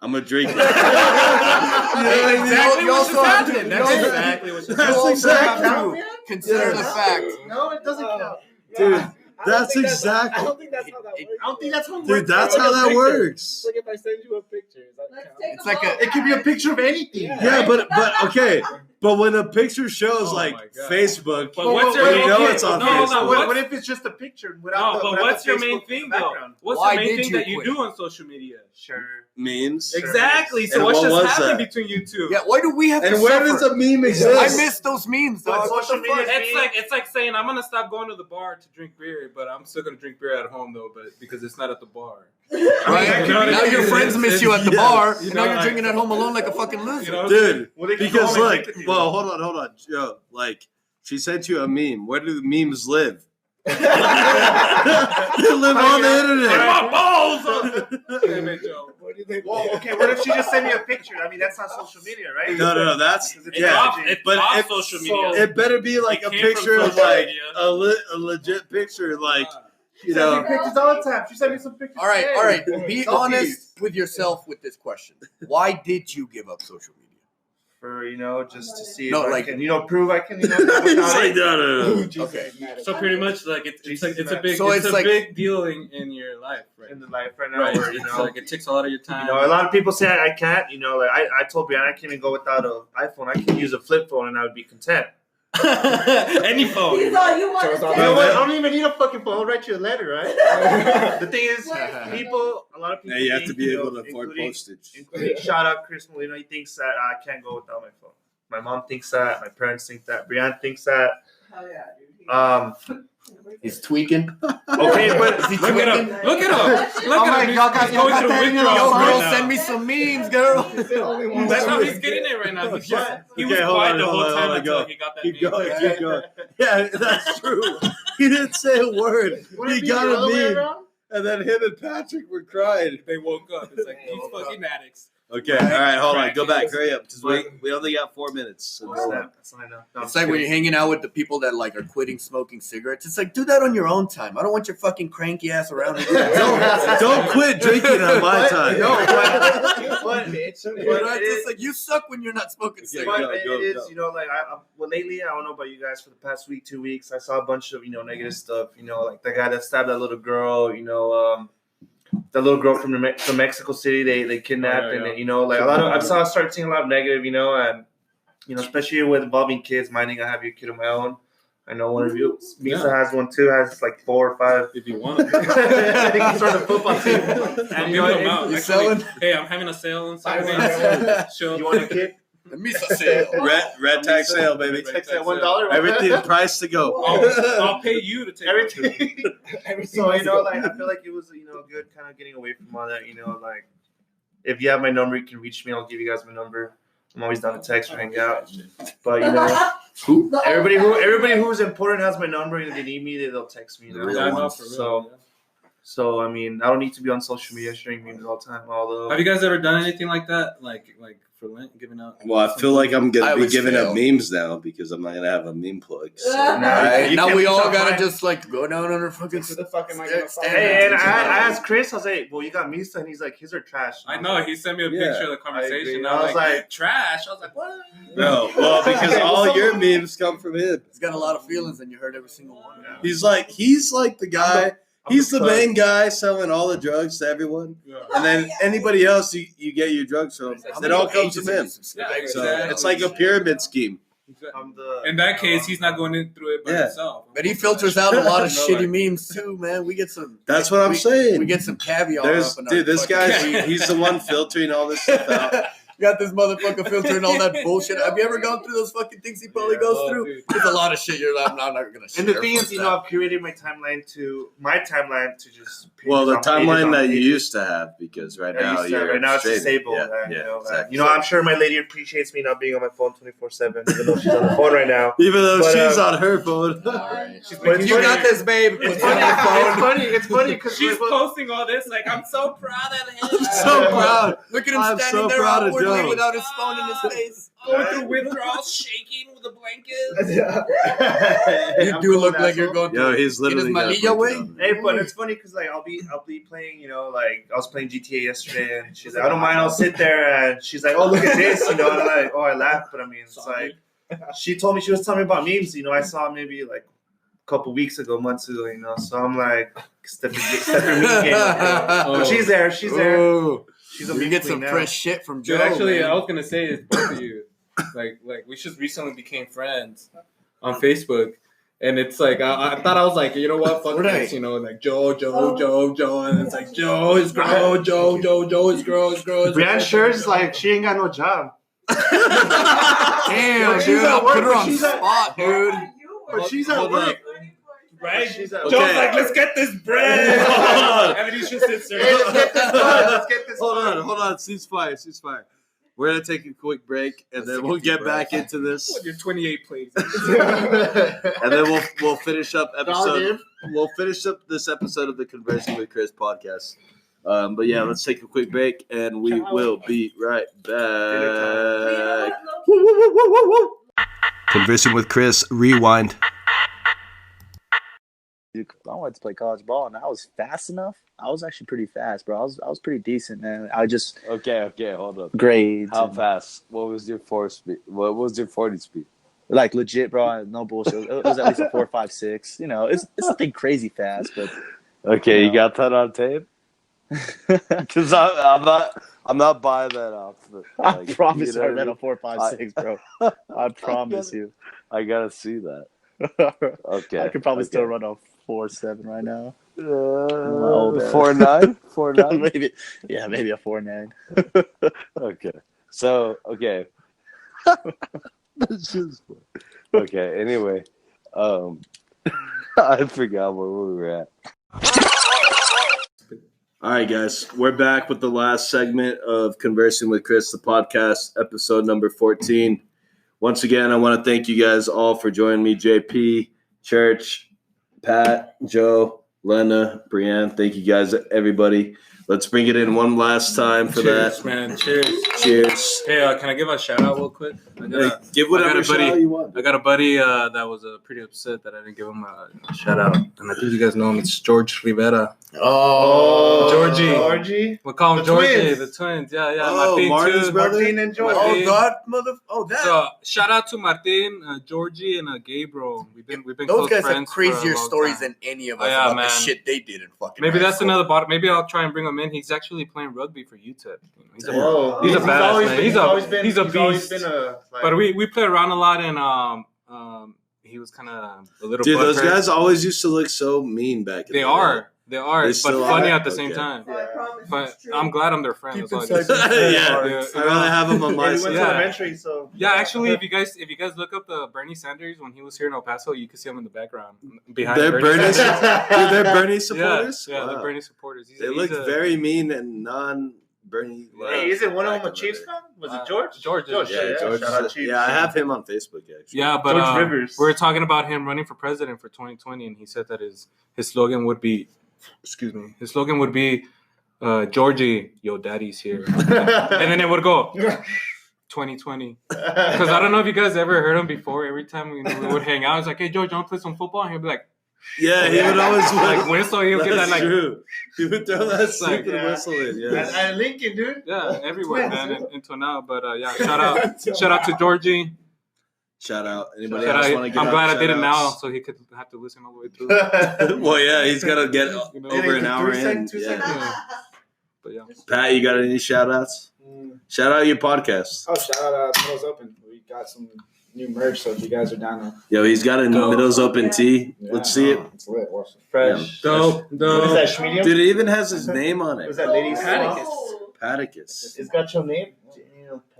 I'm gonna drink it. You know what I mean? Exactly You what also just have to- happened. you That's also- exactly what just That's happened. exactly, Consider the fact. No, it doesn't count. dude. That's exactly, I don't think that's how that works. I don't think that's how it dude. works. That's how that works. Like if I send you a picture, is that Let's count? take It's a like vote, It could be a guys. picture of anything. Yeah, but okay. But when a picture shows Oh like my God. Facebook, But what's Well, your you know okay, it's on no, hold Facebook. on, What, what's- what if it's just a picture without No, the, but without what's the your main Facebook thing in the though? background? What's Why the main did thing you that you quit? do on social media? Sure. memes. Exactly. So And what's what just was happening that? between you two? Yeah, why do we have to And where suffer? does a meme I exist? miss those memes, But dog. social media is It's like saying I'm gonna stop going to the bar to drink beer, but I'm still gonna drink beer at home though, but because it's not at the bar. Right? You know what I Now mean? your friends miss It's- you at the yeah. bar, You and know, now you're like- drinking at home alone like a fucking loser. You know, Dude, Well, they can because go home and look, drink with you. well, hold on, Joe. Like, she sent you a meme. Where do the memes live? They live on the internet. my balls. Damn it, Joe. What do you think? Well, okay, what if she just sent me a picture? I mean, that's not social media, right? No, that's It's It's yeah. off, it's but off it- social media. It better be like It a came from picture of social like media. a legit picture, like She you sends me know. pictures all the time. She sent me some pictures. All right, today. Be Selfies. honest with yourself with this question. Why did you give up social media? For just to see No, if like- I can prove I can He's without like, it. no. Okay. So pretty much like it's a big So it's it's a like- big deal in your life, right? in the life right now, Right. where It's like it takes a lot of your time. a lot of people say I can't. Like I told Brianna I can't even go without an iPhone. I can use a flip phone and I would be content. Any phone. He's all you want So to it's all You know take. what? I don't even need a fucking phone. I'll write you a letter, right? The thing is, a lot of people. Yeah, you have to think, be able to afford including- postage. Including shout out Chris Molino. He thinks that I can't go without my phone. My mom thinks that. My parents think that. Brianna thinks that. Oh, yeah, dude. He's tweaking. Okay, but Is he Look at tweaking? him. Look at him. Look I'm at like, him. y'all got- He's y'all going got through that in your withdrawals Yo, phone right girl, now. send me some memes, girl. He's the only one. That's how he's getting it right now. He's just, he was Okay, hold quiet on, the hold whole on, time hold on, until go. he got that Keep meme. going, keep going. Yeah, that's true. He didn't say a word. Would He it be got the other a way meme, around? and then him and Patrick were crying. They woke up. It's like these fucking addicts. Okay, all right, hold on, go back, hurry up, because we only got 4 minutes. So go on. That's what I know. No, It's like when you're hanging out with the people that like are quitting smoking cigarettes. It's like, do that on your own time. I don't want your fucking cranky ass around. Don't quit drinking on my time. No, but Bitch. It's like you suck when you're not smoking Yeah, But cigarettes. go, it is, go. like well, lately I don't know about you guys. For the past week, 2 weeks, I saw a bunch of negative stuff. Like the guy that stabbed that little girl. The little girl from Mexico City. They kidnapped Oh, yeah, yeah. and like a lot of started seeing a lot of negative. And especially with involving kids. Minding I have your kid of my own. I know one of you. Misa has one too. Has like 4 or 5. If you want. I think he's starting a football team. I'm And giving them out. You Actually, selling? hey, I'm having a sale on Saturday. you want a kid? The Misa sale. Red tag sale, baby. Text that $1. Everything priced to go. I'll pay you to take Everything. Everything So has to go. like I feel like it was good kind of getting away from all that. Like if you have my number, you can reach me. I'll give you guys my number. I'm always down to text or hang out. But everybody who's important has my number, and if they need me, they'll text me. The Yeah, I know, ones. for real. So I mean, I don't need to be on social media sharing memes all the time. Although Have you guys ever done anything like that? Like for Lent, giving out? Well, I feel like I'm I gonna be always giving fail. up memes now because I'm not gonna have a meme plug. So. Alright, You now can't we reach all out gotta mine. just like go down on our fucking. Who the fuck am I gonna follow? Hey, and I asked Chris, I was like, well, you got Misa, and he's like, his are trash. I know. He sent me a Yeah, picture of the conversation. I was like, trash. I was like, what? No, well, because all your memes come from him. He's got a lot of feelings, and you heard every single one. Yeah. He's like the guy. He's the main guy selling all the drugs to everyone, Yeah. and then anybody else you get your drugs from. It all comes from him. Yeah, So exactly. it's like a pyramid scheme. I'm the. In that case, he's not going in through it by Yeah. himself. But he filters out a lot of No, shitty like- memes too, man. We get some. That's what I'm saying. We get some caviar. up in our This fucking- guy's he's the one filtering all this stuff out. got this motherfucker filter and all that bullshit. Have you ever gone through those fucking things he probably goes through? Dude. There's a lot of shit you're like, I'm not gonna share. And the thing is, you know, I've curated my timeline to just. Well, the pages on timeline that you pages. used to have, because right now you're right now it's straight. disabled. Yeah, and, yeah, you know, exactly. you know, I'm sure my lady appreciates me not being on my phone 24/7, even though she's on the phone right now. Even though But, she's on her phone. Alright. But You got this, babe. It's Put funny. down the phone. It's funny because She's posting all this like, I'm so proud of him. I'm so proud. Look at him I'm standing so there proud of awkwardly Joe. without his phone in his face. Going through withdrawals, shaking with a blanket. You do look like you're going Yo, through. he's literally got a Malilla way? blanket on. Hey, but it's funny because like I'll be playing, you know, like I was playing GTA yesterday, and she's like, I don't mind, I'll sit there, and she's like, oh, look at this, you know, and I'm like, oh, I laugh, but I mean, it's like she was telling me about memes, you know, I saw maybe like a couple months ago, you know, so I'm like, step her meme game up, bro. But she's there, Ooh. she's a You meme get queen some now. fresh shit from Joe. Dude, actually, man. I was gonna say it's both of you. Like we just recently became friends on Facebook, and it's like I thought I was like, you know what, fuck Right. this, you know, like Joe, and it's like Joe is girl, Joe is girl. Brianne Scher's like she ain't got no job. Damn, She's dude. at I'll work, put her but on she's at- spot, dude. But she's at Hold work. up. Right? She's at Okay. Joe's like, let's get this bread. And then he just sits there. Hey, let's get this. Hold on. Ceasefire. We're gonna take a quick break, and then we'll get back into this, With your 28 plates. and then we'll finish up episode. We'll finish up this episode of the Conversing with Chris podcast. But yeah, let's take a quick break, and we will be right back. Conversing with Chris, rewind. I wanted to play college ball, and I was fast enough. I was actually pretty fast, bro. I was pretty decent, man. I just Okay, hold up. grades. How and, fast? What was your 40 speed? like legit, bro. No bullshit. It was at least a 4.56. You know, it's nothing crazy fast, but Okay, Yeah. you got that on tape? Because I'm not buying that off. I promise you know I what ran mean? a 4.56, bro. I promise you. I gotta see that. Okay, I could probably okay. still run a 4.7 right now. old ass. 4.9, 4.9. Maybe, yeah, maybe a 4.9. Okay, so okay. This is fun. Okay. Anyway, I forgot where we were at. All right, guys, we're back with the last segment of Conversing with Chris, the podcast, episode number 14. Once again, I want to thank you guys all for joining me, JP, Church, Pat, Joe, Lena, Brianne. Thank you guys, everybody. Let's bring it in one last time for Cheers, that. man. Cheers. Cheers. Hey, can I give a shout out real quick? Give whatever shout out you want. I got a buddy that was pretty upset that I didn't give him a shout out. And I think you guys know him. It's George Rivera. Oh, Georgie. We'll call him The Georgie. twins. The twins. Yeah. Oh, Martin Martin's too. brother? Martin and George. Oh, God, that. So shout out to Martin, Georgie, and Gabriel. We've been Those close guys have friends for a crazier long stories time. than any of Oh, us yeah, about man. the shit they did in fucking Maybe high that's school. another bottom. Maybe I'll try and bring him in. He's actually playing rugby for UTEP. You know, he's a He's badass, always man. been- He's a always beast. been a, like, But we play around a lot, and he was kind of a little. Dude, those butthurt. guys always used to look so mean back in They the are, They but still funny are? at the same Okay. time. I promise But it's true. I'm glad I'm their friend. Keep That's all I inside can say. Yeah. Yeah. I'd rather have them on yeah, my we went side. to Yeah. elementary, so Yeah, actually, if you guys look up the Bernie Sanders when he was here in El Paso, you can see him in the background behind. They're Bernie, Sanders. dude, they're Bernie supporters? Yeah, Wow. they're Bernie supporters. They look very mean and non-Bernie. Hey, isn't one of them a back in the Chiefs day. fan? Was it George? George. George. Yeah, George. Shout out Chiefs. Yeah, I have him on Facebook, actually. Yeah, but George Rivers. we were talking about him running for president for 2020, and he said that his slogan would be, Georgie, yo, daddy's here, and then it would go 2020. Because I don't know if you guys ever heard him before. Every time we would hang out, it's like, hey, George, you want to play some football? And he'd be like, Yeah, he would always like whistle. He'll get that That's like, true. He would throw that stupid yeah. whistle in. Yes. And Lincoln, dude. yeah, everywhere, Twins, man, until now. But yeah, shout out to Georgie. Shout out. Anybody Shout else out. want to get I'm glad I did it now, shout-outs? so he could have to listen all the way through. Well, yeah, he's got to get You know, over an hour in. Two Yeah. seconds. But yeah. Pat, you got any shout-outs? Shout out your podcast. Oh, shout out Middles Open. We got some new merch, so if you guys are down to Yo, he's got a Dope. Middles Open tee. Let's see it. It's lit. Watch it. Fresh. Dope. What is that, Schmedium? Dude, it even has his name on it. Was that lady's Oh. Patticus. It's got your name?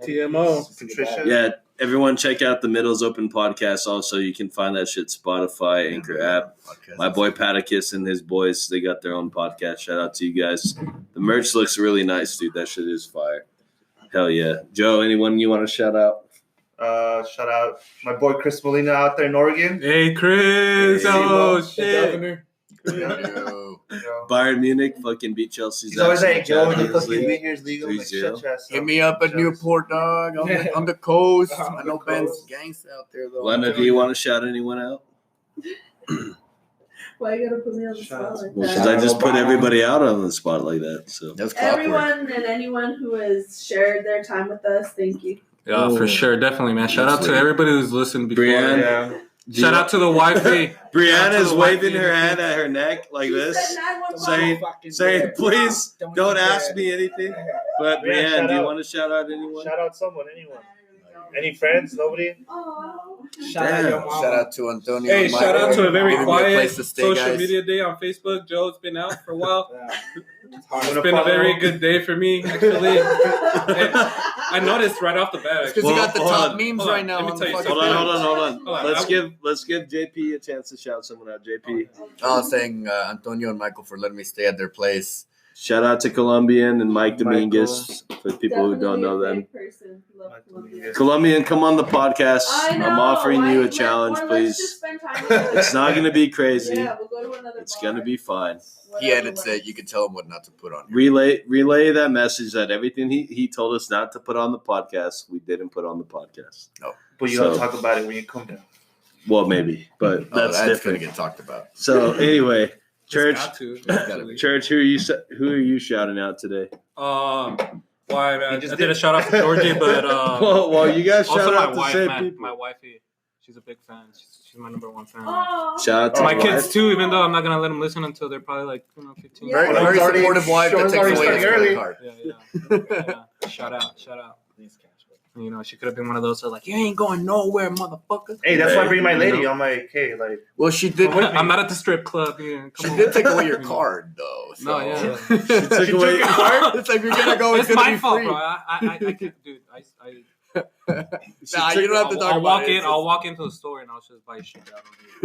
TMO. Patricia. Yeah, everyone check out the Middles Open podcast. Also, you can find that shit Spotify, Anchor app. My boy Patticus and his boys, they got their own podcast. Shout out to you guys. The merch looks really nice, dude. That shit is fire. Hell yeah. Joe, anyone you want to shout out? Shout out my boy Chris Molina out there in Oregon. Hey, Chris. Hey, Oh, The shit. governor. Yo. Bayern Munich fucking beat Chelsea's He's always ass in like, the yo, the Champions fucking League. league here's legal. Like, 3-0. shut your ass Hit up. me up at Jealous. Newport, dog. On the coast. I know Ben's gangsta out there, though. Lena, do you want to shout anyone out? Why you gotta put me on the spot like Well, because that? I just put everybody out on the spot like that. So That's clockwork. Everyone and anyone who has shared their time with us, thank you. Yeah, for sure. Definitely, man. Shout out to everybody who's listened before. Brianne, Yeah. Shout out to the wifey. Brianna's waving her hand at her neck like She this, said 911. saying, please Don't don't do ask that. me anything. But Yeah, Brianne, shout do you out. want to shout out anyone? Shout out someone, anyone. Any friends? Nobody? Aw. Shout out your mama. Shout out to Antonio. Hey, and shout out to a very Giving me quiet place to stay, social guys. media day on Facebook. Joe's been out for a while. Yeah. It's been a very good day for me, actually. I noticed right off the bat. Because Actually. you got the Hold top on. memes Hold on. right now. Let me on tell the you fucking Hold on, page. hold on. Hold on. Let's give JP a chance to shout someone out. JP, I was saying Antonio and Michael for letting me stay at their place. shout out to Colombian and Mike Michael. Dominguez for people who don't know them. Definitely a great person. Love Mike Colombia. Dominguez. Colombian, come on the podcast. I know. I'm offering you a Let's- challenge, let's please. just spend time together. It's not going to be crazy. Yeah, we'll go to another It's bar. going to be fine. He Whatever edits works. it. You can tell him what not to put on. Relay that message that everything he told us not to put on the podcast, we didn't put on the podcast. But you So- gotta talk about it when you come down. Well, maybe, but Oh, that's that's different. gonna get talked about. So anyway, church, Got to, Gotta actually. church, who are you shouting out today? Why, man? I just did a did. shout out to Georgie, but well, you guys shout also out my the wife, same man. people. My wifey, she's a big fan. She's my number one fan. Aw. Shout out to My my kids wife. too, even though I'm not gonna let them listen until they're probably like 15. Yeah. Very, Well, very it's already- supportive wife that Sean's takes already away his starting credit early. card. Yeah. Shout out. You know, she could have been one of those that like, you ain't going nowhere, motherfucker. Hey, that's why I bring my You lady know? on my K. Like, Well, she did. I'm not at the strip club. Yeah, She come on. did take away your You know. card, though. So. No, yeah. She took away your card. It's like if you're gonna go, it's It's gonna my be fault, free. bro. I can't, dude. Nah, you don't have to talk I'll about walk it. in. I'll walk into the store and I'll just buy shit out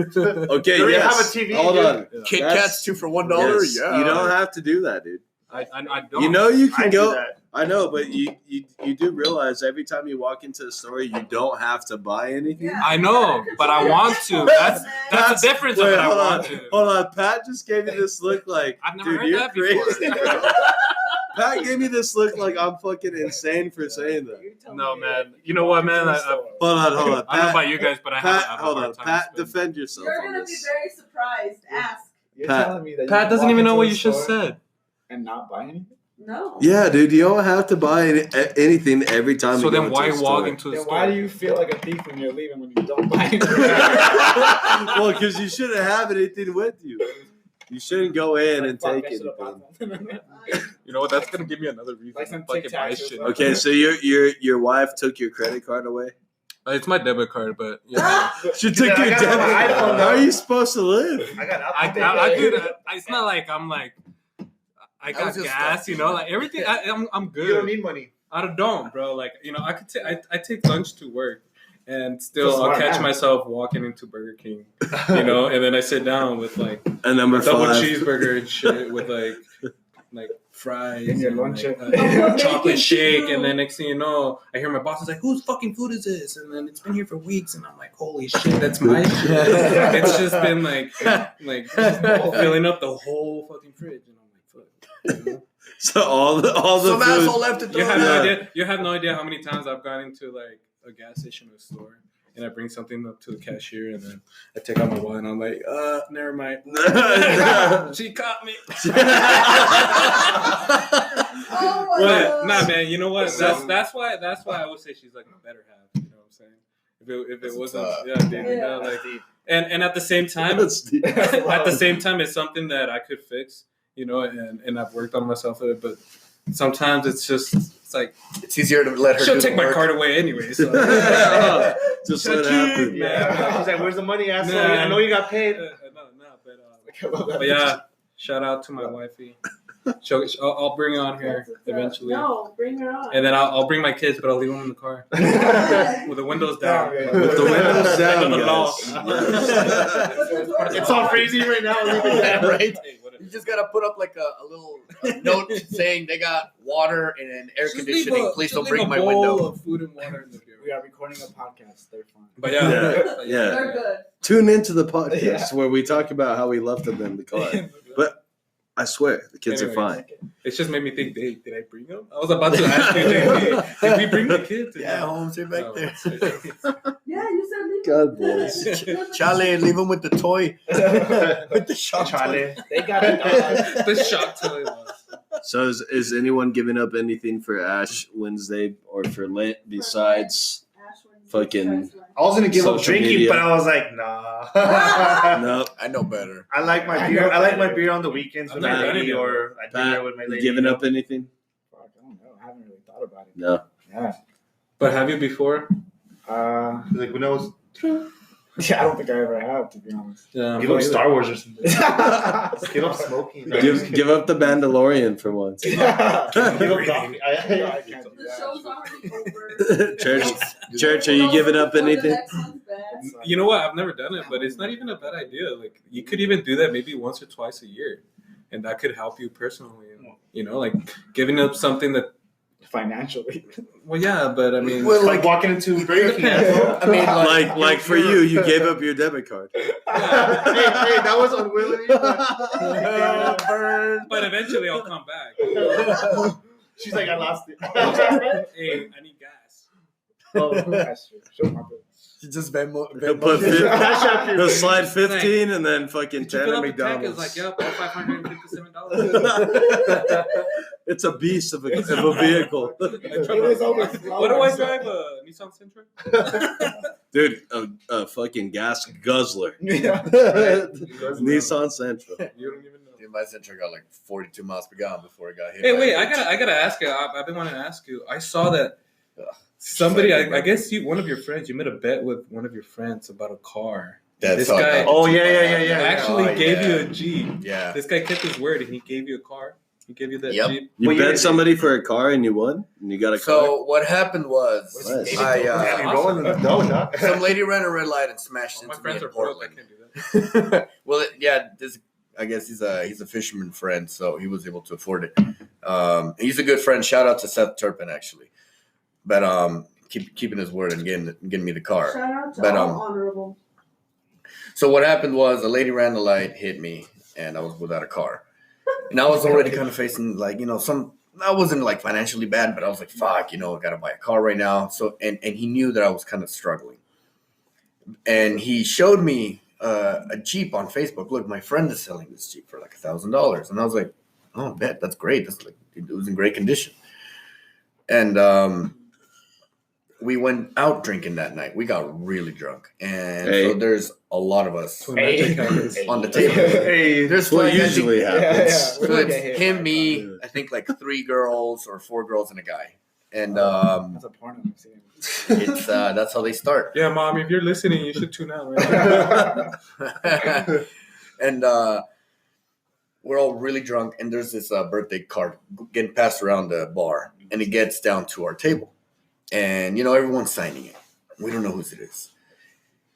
of it. Okay, Do we yes. have a TV, Hold dude? on. Kit That's- Kats 2 for $1. Yes, Yeah, you don't have to do that, dude. I don't. You know you I can do go. that. I know, but you do realize every time you walk into a store, you don't have to buy anything. Yeah. I know, but I want to. That's the difference of Wait, it. I hold on, want to. hold on. Pat just gave me this look like, I've never dude, heard you're that crazy. before. Pat gave me this look like I'm fucking insane for saying that. No, man. You know what, man? Hold on. I don't know Pat, about you guys, but I Pat, have a hold hard on. time Pat, spending. defend yourself You're on gonna be this. very surprised. Ask. You're Pat- telling me that you Pat can doesn't walk even know into what a you just store said. and not buy anything. No. Yeah, dude, you don't have to buy anything every time So you go then into why a walk store. into the Then store? why do you feel like a thief when you're leaving when you don't buy anything? Well, because you shouldn't have anything with you. You shouldn't go in and take it. anything. You know what? That's gonna give me another reason Like to some fucking Tic buy Tacs or shit. something. Okay, so your wife took your credit card away. It's my debit card, but yeah. She took your debit card. How are you supposed to live? I got I do that. It's not like I'm like I That got was just gas, stuff. you know, like everything. I'm good. You don't need money. I don't, bro. Like, you know, I could I take lunch to work, and still So I'll smart, catch man. myself walking into Burger King, you know, and then I sit down with like And number double 5. cheeseburger and shit with like fries And your and lunch. like, chocolate shake, and then next thing you know, I hear my boss is like, "Whose fucking food is this?" And then it's been here for weeks, and I'm like, "Holy shit, that's my shit!" It's just been like filling up the whole fucking fridge, and I'm like, "Fuck." You know? So all the Some asshole food. left it You have there. no Yeah. idea. You have no idea how many times I've gone into like a gas station or a store, and I bring something up to the cashier, and then I take out my wallet, and I'm like, never mind. She caught me. Oh my But God. nah, man. You know what? So- That's why I would say she's like my better half. You know what I'm saying? If That's it what's wasn't, up. yeah, dude, you know, Yeah. like, and at the same time, That's deep. at the same time, it's something that I could fix. You know, and I've worked on myself with it, but sometimes it's like It's easier to let her she'll do take the my work. card away anyway. So. Just let it happen. Yeah. She's like, "Where's the money, asshole? Nah. I know you got paid." No, but yeah, shout out to my wifey. I'll bring her on here eventually. No, bring her on. And then I'll bring my kids, but I'll leave them in the car with the windows down. With the windows down, Under the law. guys. It's all freezing right now. Right? You just gotta put up like a little note saying they got water and air conditioning. Please don't break my window. Of food and water in the beer. We are recording a podcast. They're fine. But Yeah. They're good. Tune into the podcast Yeah. where we talk about how we left them in the car. But I swear, the kids are Anyways. fine. It just made me think, hey, did I bring them? I was about to ask you, JP, did we bring the kids? Yeah, Holmes, they're back there. Yeah, you said leave God it. bless. Charlie, leave him with the toy. With the shock toy. Charlie. They got the The shock toy was. So is anyone giving up anything for Ash Wednesday or for Lent besides fucking- I was gonna give up Social drinking, media. but I was like, nah. no? I know better. I like my beer. I like my beer on the weekends with I've my never done lady, it. or I do Pat, it with my you lady. giving up anything? Fuck, I don't know. I haven't really thought about it. No. Yeah. But have you before? Like when I was Yeah, I don't think I ever have, to be honest. Yeah. give up Star Wars or something. Just give up smoking. Give up the Mandalorian for once. Give up coffee. I can't do The that. show's already over. Church, are you giving up anything? That sounds bad. You know what? I've never done it, but it's not even a bad idea. Like you could even do that maybe once or twice a year, and that could help you personally. You know, like giving up something that. Financially. Well, yeah, but I mean, Well, Like walking into Burger King. I mean, Like for you gave up your debit card. hey, that was unwillingly. but eventually I'll come back. She's like, I lost it. Hey, I need gas. Oh, that's true. Show my bill. You just Venmo. He'll put he'll slide 15 and then fucking Did you 10 fill at up the tank? It's McDonald's. like, yep, all $557. It's a beast of a vehicle. It was over. What do I drive? A Nissan Sentra? Dude, a fucking gas guzzler. Yeah. Nissan Sentra. You don't even know. Dude, my Sentra got like 42 miles per gallon before it got hit. Hey, by wait! a bitch. I gotta ask you. I've been wanting to ask you. I saw that somebody. I guess one of your friends. You made a bet with one of your friends about a car. That's This how I guy- got Oh, the yeah. Jeep. Actually Oh, gave yeah. you a Jeep. Yeah. This guy kept his word, and he gave you a car. He gave you that Yep. Jeep. You Well, bet yeah, somebody for a car and you won? And you got a car? So what happened was, Nice. I Damn, you're rolling in the dough, dog. some lady ran a red light and smashed All my into me friends in are broke. I Portland. can't do that. Well, this I guess he's a fisherman friend, so he was able to afford it. He's a good friend. Shout out to Seth Turpin, actually. But keeping his word and getting me the car. Shout out to But, all honorable. So what happened was a lady ran the light, hit me, and I was without a car. And I was already kind of facing like, I wasn't like financially bad, but I was like, fuck, I gotta buy a car right now. So and he knew that I was kind of struggling. And he showed me a Jeep on Facebook. Look, my friend is selling this Jeep for like $1,000. And I was like, oh, bet that's great. That's like it was in great condition. And we went out drinking that night. We got really drunk. And so there's a lot of us on the table. Hey, There's what like, usually happens. so it's him, me, I think like 3 girls or 4 girls and a guy. And That's a porno I've seen. it's that's how they start. Yeah, Mom, if you're listening, you should tune out right now. And we're all really drunk, and there's this birthday card getting passed around the bar, and it gets down to our table. And, everyone's signing it. We don't know whose it is.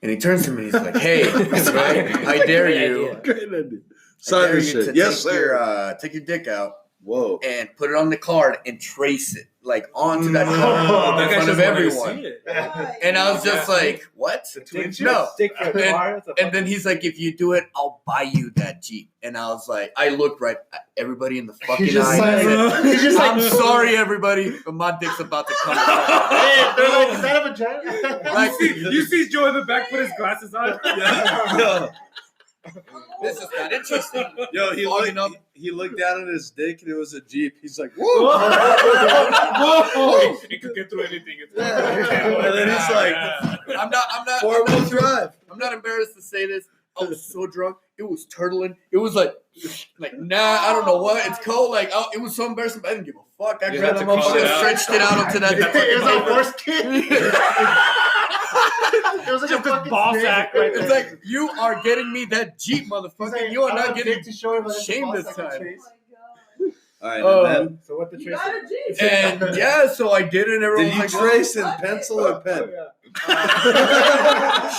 And he turns to me and he's like, hey, I dare you. Great idea. I Sign dare this you shit. to Yes, take sir. take your dick out Whoa. and put it on the card and trace it, like, onto that No. card That in guy front just of wanted to everyone. see it. And I was just like, what? No. Stick for a car. And then he's like, if you do it, I'll buy you that Jeep. And I was like, I looked right at everybody in the fucking He's just eye. And I like- said, he's just like- I'm sorry, everybody, but my dick's about to come. Hey, they're like, is that a vagina? Like, You see Joe in the back put his glasses on. Yo, this is not interesting. yo, he looked down at his dick and it was a Jeep. He's like, whoa. It could get through anything. It's And then he's like, I'm not 4-wheel drive. I'm not embarrassed to say this. I was so drunk. It was turtling. It was like nah, I don't know what. It's cold. Like, it was so embarrassing, but I didn't give a fuck. I You grabbed had that to call it motherfucker, out. stretched it out onto that. It was like horse kid. It was like a fucking ball snake. sack right It's like, you are getting me that Jeep, motherfucker. He's like, You are I not have getting dick to show him that it's a shamed ball this sack time. trace. Oh All right, Oh, and then so what the You trace? got a Jeep. And yeah, so I did it. And everyone did you was like, trace in what? pencil or pen?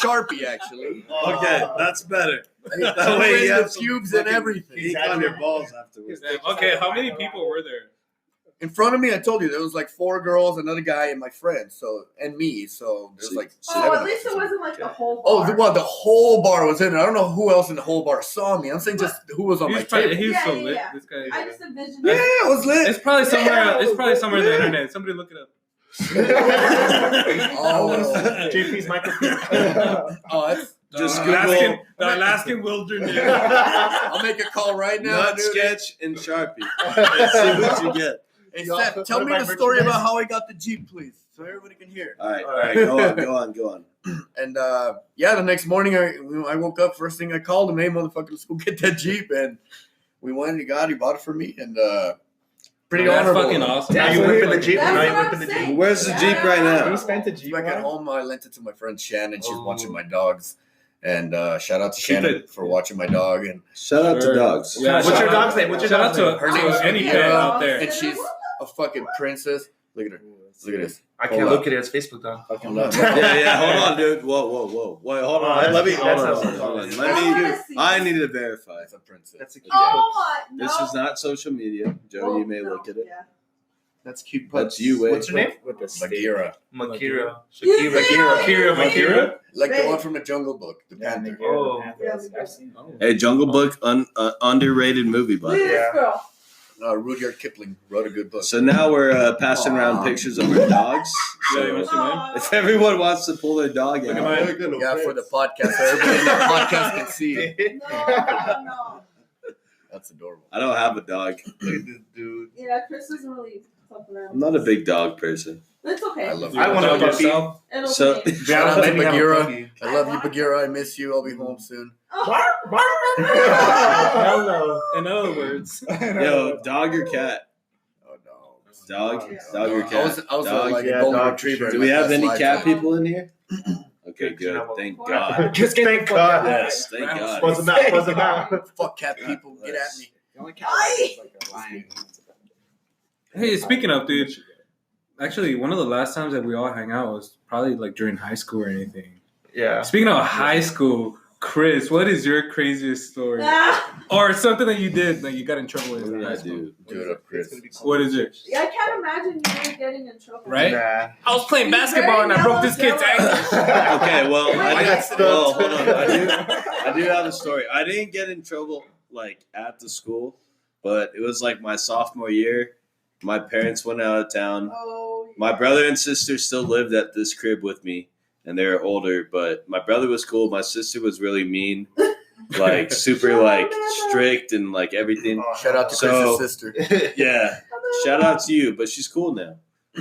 Sharpie, actually. Okay, that's better. That That way you have the some pubes and fucking everything. ink on your balls afterwards. Okay, how many people were there? In front of me, I told you there was like 4 girls, another guy, and my friend. So and me. So there's like. Oh, 7 at least it wasn't like the whole Oh, bar. the whole bar was in it. I don't know who else in the whole bar saw me. I'm saying just who was on my table. He was Yeah, so yeah, lit. yeah. This guy. I just envisioned Yeah, it was lit. It's probably somewhere. It's probably somewhere on the internet. Somebody look it up. Oh, JP's microphone. oh, that's Just The Alaskan wilderness. I'll make a call right now. Nut Dude. sketch and Sharpie. Let's see what you get. Hey, You Seth, also tell put me my the story merchandise? about how I got the Jeep, please, so everybody can hear. All right, go on. And yeah, the next morning I woke up. First thing I called him, hey motherfucker, let's go get that Jeep. And we went and he bought it for me. And pretty That's honorable. fucking awesome. Now you whipping the Jeep. That's Now you what whipping I'm the saying. Jeep. Where's the Jeep right He now? spent a Jeep. Back at on it? home, I lent it to my friend Shannon. She's Oh. watching my dogs. And shout out to Keep Shannon it. for watching my dog. And Shout out to dogs. Yeah, What's shout your out- dog's name? What's your Shout out dog's to name? Her name's any Sophia. pet out there. and she's a fucking princess. Look at her. Look at this. I can't Hold look up. at it. It's Facebook, dog. Hold up. Yeah. Hold on, dude. Whoa. Wait, hold on. that's Let me. cute. Hold That's on. not- Hold on. I Let wanna me. see I this. need to verify. That's a princess. That's a cute. Oh my! This no. is not social media. Joe, you may look at it. Yeah. That's cute. That's you, Wade. What's her name? With the stick. Bagheera. Makira. You Shakira. see how he- Makira? Like the Babe. one from the Jungle Book, the Yeah, panther. Bagheera, Oh. the Panther. Yeah, I've seen it. Hey, Jungle Book, underrated movie, Look bud. at this Yeah. girl. Rudyard Kipling wrote a good book. So now we're passing around Aw. pictures of our dogs. Yeah, you wanna So see mine? Aw. if everyone wants to pull their dog Look at out, mine. Yeah, for the podcast, so everybody in the podcast can see it. No. That's adorable. I don't have a dog. Dude. Yeah, Chris isn't really fucking around. I'm not a big dog person. It's okay. I love I you. want Know to puppy. yourself? It'll So- be. Shout out to Let me have a Bagheera. puppy. I love you, Bagheera. I miss you. I'll be home soon. Hello. In other words, Yo, dog or cat? Oh no. Dog? Yeah. Dog or I cat? was Dog? like Yeah, a golden dog, retriever. sure. Do in we my have past any cat lifetime. people in here? Okay, good. Thank God. Just get Thank the fuck God. out. Yes, thank God. Buzz them out. Buzz them out. Fuck cat people. Get at me. The only cat I like is like a lion. hey, speaking of, dude, actually, one of the last times that we all hang out was probably like during high school or anything. Yeah. Speaking of high school, Chris, what is your craziest story? Ah, Or something that you did that you got in trouble with What in did high I school? do? Do it up, Chris. What is it? I can't imagine you really getting in trouble. Right? Nah. I was playing He's basketball and I broke this kid's very ankle. Okay, well, I got stuck. well, hold on. I do have a story. I didn't get in trouble like at the school, but it was like my sophomore year. My parents went out of town. Oh, yeah. My brother and sister still lived at this crib with me, and they were older. But my brother was cool. My sister was really mean, like super like strict and like everything. Shout out to So- Chris's sister. Yeah, shout out to you. But she's cool now.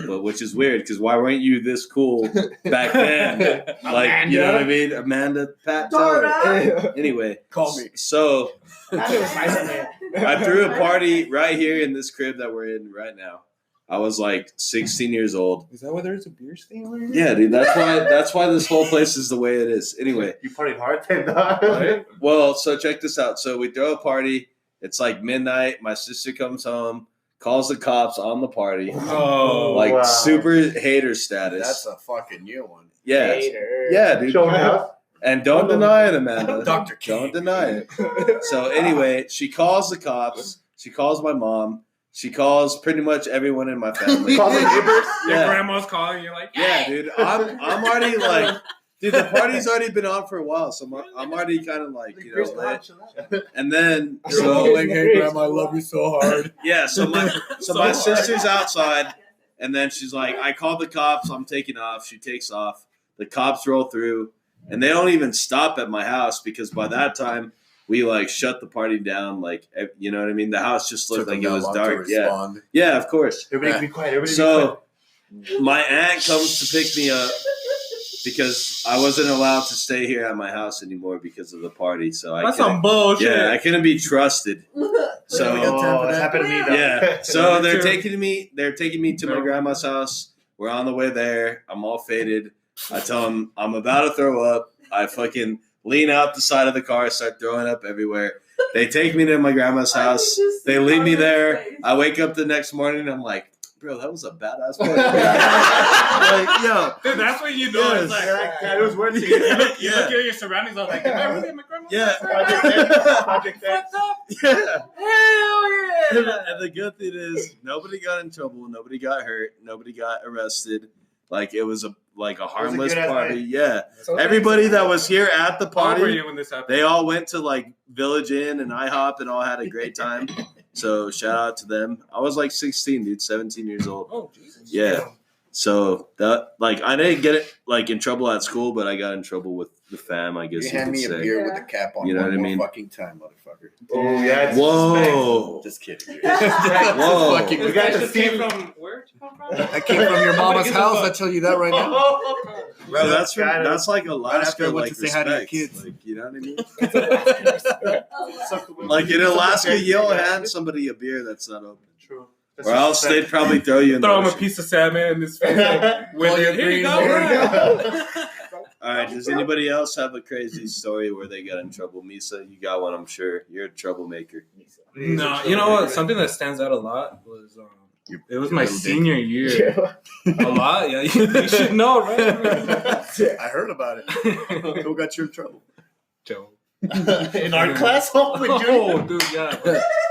But which is weird because why weren't you this cool back then? Like you know what I mean, Amanda, Pat, tell her. Dora. Anyway, Call me. So That was nice of me. I threw a party right here in this crib that we're in right now. I was like 16 years old. Is that why there's a beer stain over here? Yeah, dude. That's why this whole place is the way it is. Anyway, You partied hard then, dog. Right? well, so check this out. So we throw a party. It's like midnight. My sister comes home, calls the cops on the party. Oh, Like wow. super hater status. That's a fucking new one. yeah, Hater. yeah, dude. Show me how. And don't deny it, Amanda. Dr. King. Don't deny it. So anyway, she calls the cops. She calls my mom. She calls pretty much everyone in my family. Call the neighbors. your Yeah. grandma's calling you like, Yeah, dude. I'm already like, dude. The party's already been on for a while, so I'm already kind of like, you know, lit. And then You're so all like, hey, grandma, I love you so hard. yeah, so my sister's outside, and then she's like, I called the cops. I'm taking off. She takes off. The cops roll through, and they don't even stop at my house because by that time we like shut the party down. Like, you know what I mean? The house just looked like it was dark. Yeah, yeah, of course. Everybody be quiet. Everybody So my aunt comes to pick me up because I wasn't allowed to stay here at my house anymore because of the party. So I that's couldn't, some bullshit. yeah, I couldn't be trusted. So be quiet. Oh, it's happened to me, dog. yeah, so they're Too. taking me. They're taking me to my No. grandma's house. We're on the way there. I'm all faded. I tell them I'm about to throw up. I fucking lean out the side of the car, start throwing up everywhere. They take me to my grandma's house. They leave me there. I wake up the next morning. And I'm like, bro, that was a badass party. Like, yo, dude, that's what you know. It's like, it was worth it. You look at your surroundings. I was like, am I really at my grandma's? yeah. Project X. Yeah. Hell yeah. And the good thing is, nobody got in trouble. Nobody got hurt. Nobody got arrested. Like, it was a harmless good-ass party. night. Yeah. Everybody that was here at the How old were party, you when this happened? they all went to like Village Inn and IHOP and all had a great time. So shout out to them. I was like 16, dude, 17 years old. Oh, Jesus. Yeah. So that, like, I didn't get it like in trouble at school, but I got in trouble with the fam, I guess You you hand could me a say. beer with a cap on. You know one what I more mean? fucking time, motherfucker. Oh, yeah. Whoa. Just kidding. Whoa. Fucking- We got to This see came from where? Did you come from? I came from your mama's house. I tell you that right now. Bro, that's Got it. that's like Right Alaska, after I went like to say hi to your respect. kids. Like, you know what I mean? Like in Alaska, you don't hand somebody a beer that's not open. True. Or else they'd probably throw you in the Throw him a ocean. piece of salmon in his face. Like, with Call it. your Here you green go. horn. All right, does anybody else have a crazy story where they got in trouble? Misa, you got one, I'm sure. You're a troublemaker. No, you know what? Something that stands out a lot was it was my senior year. A lot, yeah. You should know, right? I heard about it. Who got you in trouble? Joe. In our class, oh, with Oh, you. dude, yeah.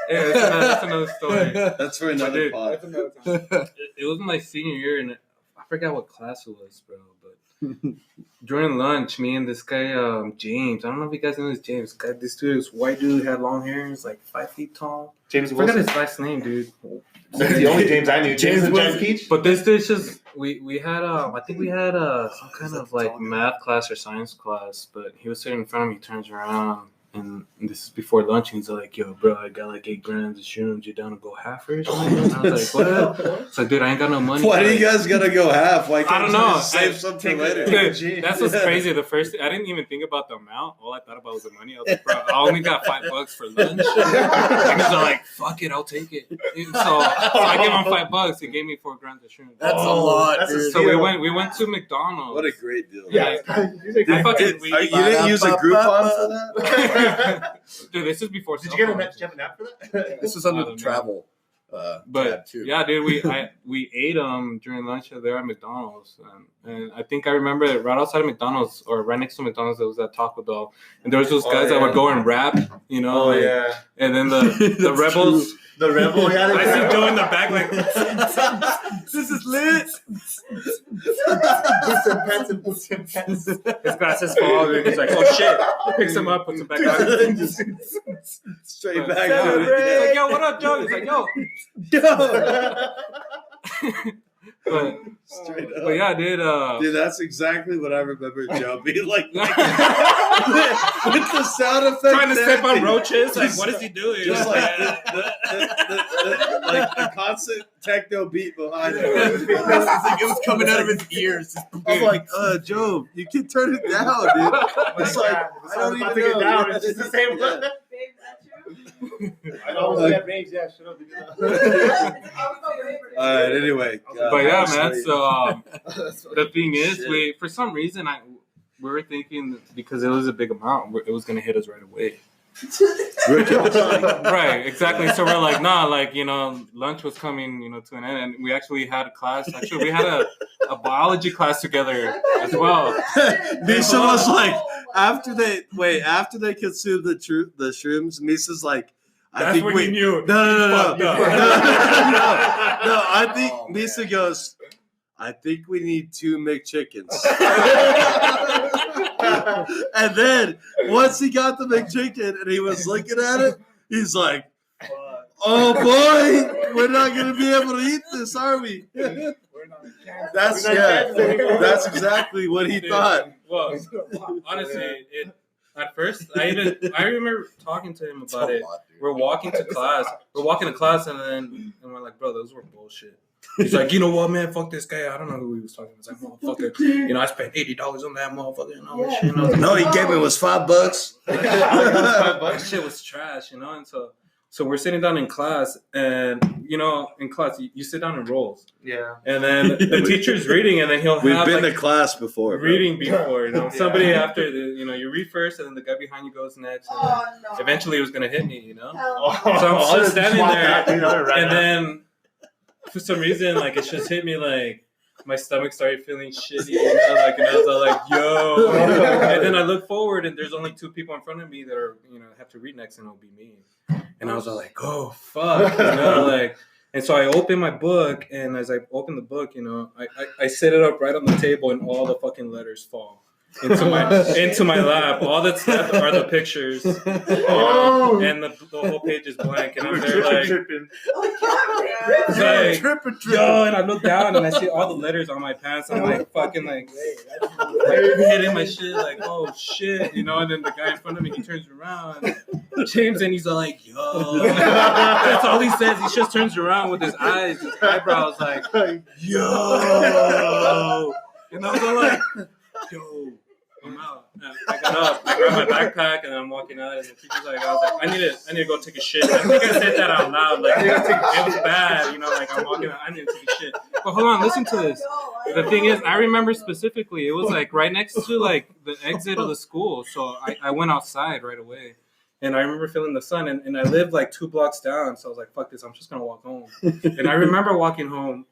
Yeah, that's another story. That's for another Dude, pod. It was my senior year, and I forgot what class it was, bro. But during lunch, me and this guy, James. I don't know if you guys know this James. This dude, this white dude, had long hair. He's like 5 feet tall. James I forgot Wilson. his last name, dude. That's the only James I knew. James and Giant Wilson. Peach. But this dude's just we had I think we had some kind of like math class or science class. But he was sitting in front of me. He turns around. And this is before lunch, and he's like, yo, bro, I got like 8 grams of shrooms. You down to go half or something? And I was like, what? It's like, dude, I ain't got no money. Why do you guys gotta go half? Why I can't don't you know. just save something later? Dude, that's what's crazy. The first, I didn't even think about the amount. All I thought about was the money. I was like, bro, I only got $5 for lunch. And he's like, fuck it, I'll take it. So I gave him $5. He gave me 4 grams of shrooms. That's a lot, that's a dude. So we went to McDonald's. What a great deal. Yeah. I fucking You didn't use a Groupon for that? Dude, this is before. Did you get a nap? Did you have a nap for that? This was under I the don't know. travel. But tab, too. yeah, dude, we ate during lunch there at McDonald's, and I think I remember that right outside of McDonald's or right next to McDonald's there was that Taco Bell, and there was those guys that would go and rap, you know. Oh like- yeah. And then the rebels. The rebel. Yeah. I see Joe in the back like, This is lit. Boots and pants and boots and pants. his glasses fall, and he's like, oh shit, picks him up, puts him back on. Straight But- back Yeah, to he's it. like, yo, what up, Joe? He's like, yo. But Straight up. but yeah, dude. Dude, that's exactly what I remember Joe being like with the sound effect. Trying to step on everything. roaches. Like, what is he doing? Just like the constant techno beat behind it. It was coming out of his ears. I'm like, Joe, you can turn it down, dude. It's like, I don't about even to get know. down. It's just the same one. Babe, is that true? I always get rage. Yeah, shut up. All right, anyway. But yeah, man. So the thing is, Shit. for some reason, we were thinking that because it was a big amount, it was gonna hit us right away. Right, exactly. So we're like, nah, like, you know, lunch was coming, you know, to an end, and we actually had a class. Actually, we had a biology class together as well. Misa was like, after they consumed the shrooms, Misa's like, I think we knew. No. Fucked up. No, I think Oh, Misa goes, I think we need 2 McChickens. And then once he got the McChicken and he was looking at it, he's like, oh boy, we're not gonna be able to eat this, are we? That's exactly what he thought. Well, honestly, at first, I remember talking to him about it. We're walking to class, and we're like, bro, those were bullshit. He's like, you know what, man? Fuck this guy. I don't know who he was talking to. He's like, motherfucker, you know, I spent $80 on that motherfucker and all that shit. And I was like, No, he gave me was $5. that shit was trash, you know. And so So we're sitting down in class, and in class you sit down in rows. Yeah. And then the teacher's reading, and then he'll We've have been like, to class before. reading before. Yeah. Somebody after you read first, and then the guy behind you goes next. And Oh no. eventually, it was gonna hit me. Hell Oh, So I'm just standing swap there, that, right and now. then for some reason, like it just hit me like. My stomach started feeling shitty, and I was all like, "Yo!" And then I look forward, and there's only 2 people in front of me that are, have to read next, and it'll be me. And I was all like, "Oh fuck!" And so I open my book, and as I open the book, I set it up right on the table, and all the fucking letters fall into my lap. All that's left are the pictures, and the whole page is blank, and I'm there like. Like, yo, and I look down and I see all the letters on my pants. I'm like fucking like hitting my shit like, oh shit, and then the guy in front of me, he turns around, James, and he's all like, yo. That's all he says. He just turns around with his eyes, his eyebrows like, yo. And I was all like, yo. I'm out. And I got up, I grabbed my backpack, and I'm walking out, and the teacher's like, I was like, I need to go take a shit. I think I said that out loud, like, it was bad, like, I'm walking out, I need to take a shit. But hold on, listen to this. The thing is, I remember specifically, it was, like, right next to, like, the exit of the school, so I went outside right away. And I remember feeling the sun, and I lived, like, 2 blocks down, so I was like, fuck this, I'm just gonna walk home. And I remember walking home,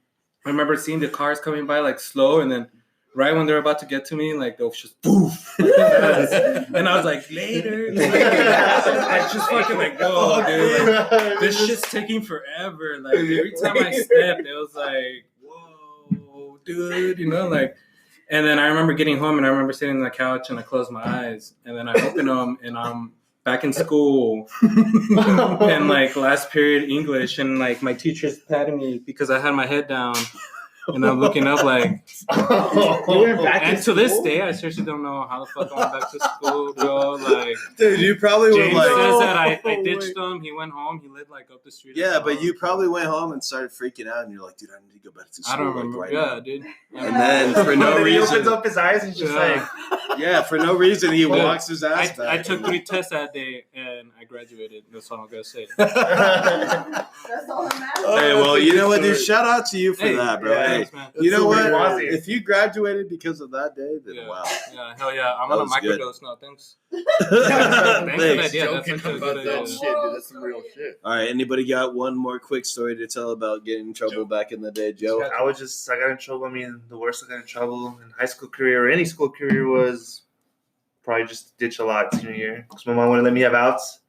I remember seeing the cars coming by, like, slow, and then right when they're about to get to me, like, they'll just poof. And I was like, later. I just fucking like, whoa, dude. Like, this shit's taking forever. Like, every time I stepped, it was like, whoa, dude, And then I remember getting home, and I remember sitting on the couch, and I closed my eyes. And then I opened them, and I'm back in school. And, like, last period English. And, like, my teacher's patting me because I had my head down. And I'm looking up like, and to this day, I seriously don't know how the fuck I went back to school, bro. Like, dude, you probably were James like, says that I ditched him. He went home. He lived like up the street. yeah, but you probably went home and started freaking out, and you're like, dude, I need to go back to school. I don't remember. Like, yeah, dude. And then for no He opens reason, up his eyes and just like, yeah, for no reason, he walks his ass back. I took 3 tests that day, and I graduated. That's all I'm gonna say. That's all that matters. Hey, well, you know what, dude? Shout out to you for that, bro. yeah, Hey, Thanks, man. you know what? Quasi. If you graduated because of that day, then Yeah. wow. Yeah, hell yeah. I'm That on a was good. microdose now. Thanks. Thanks. Thanks for that. Yeah, that's Joking actually a about good that idea. shit, dude. That's some real shit. All right, anybody got one more quick story to tell about getting in trouble back in the day, Joe? I got in trouble. I mean, the worst I got in trouble in high school career or any school career was probably just ditch a lot senior year. Because my mom wouldn't let me have outs.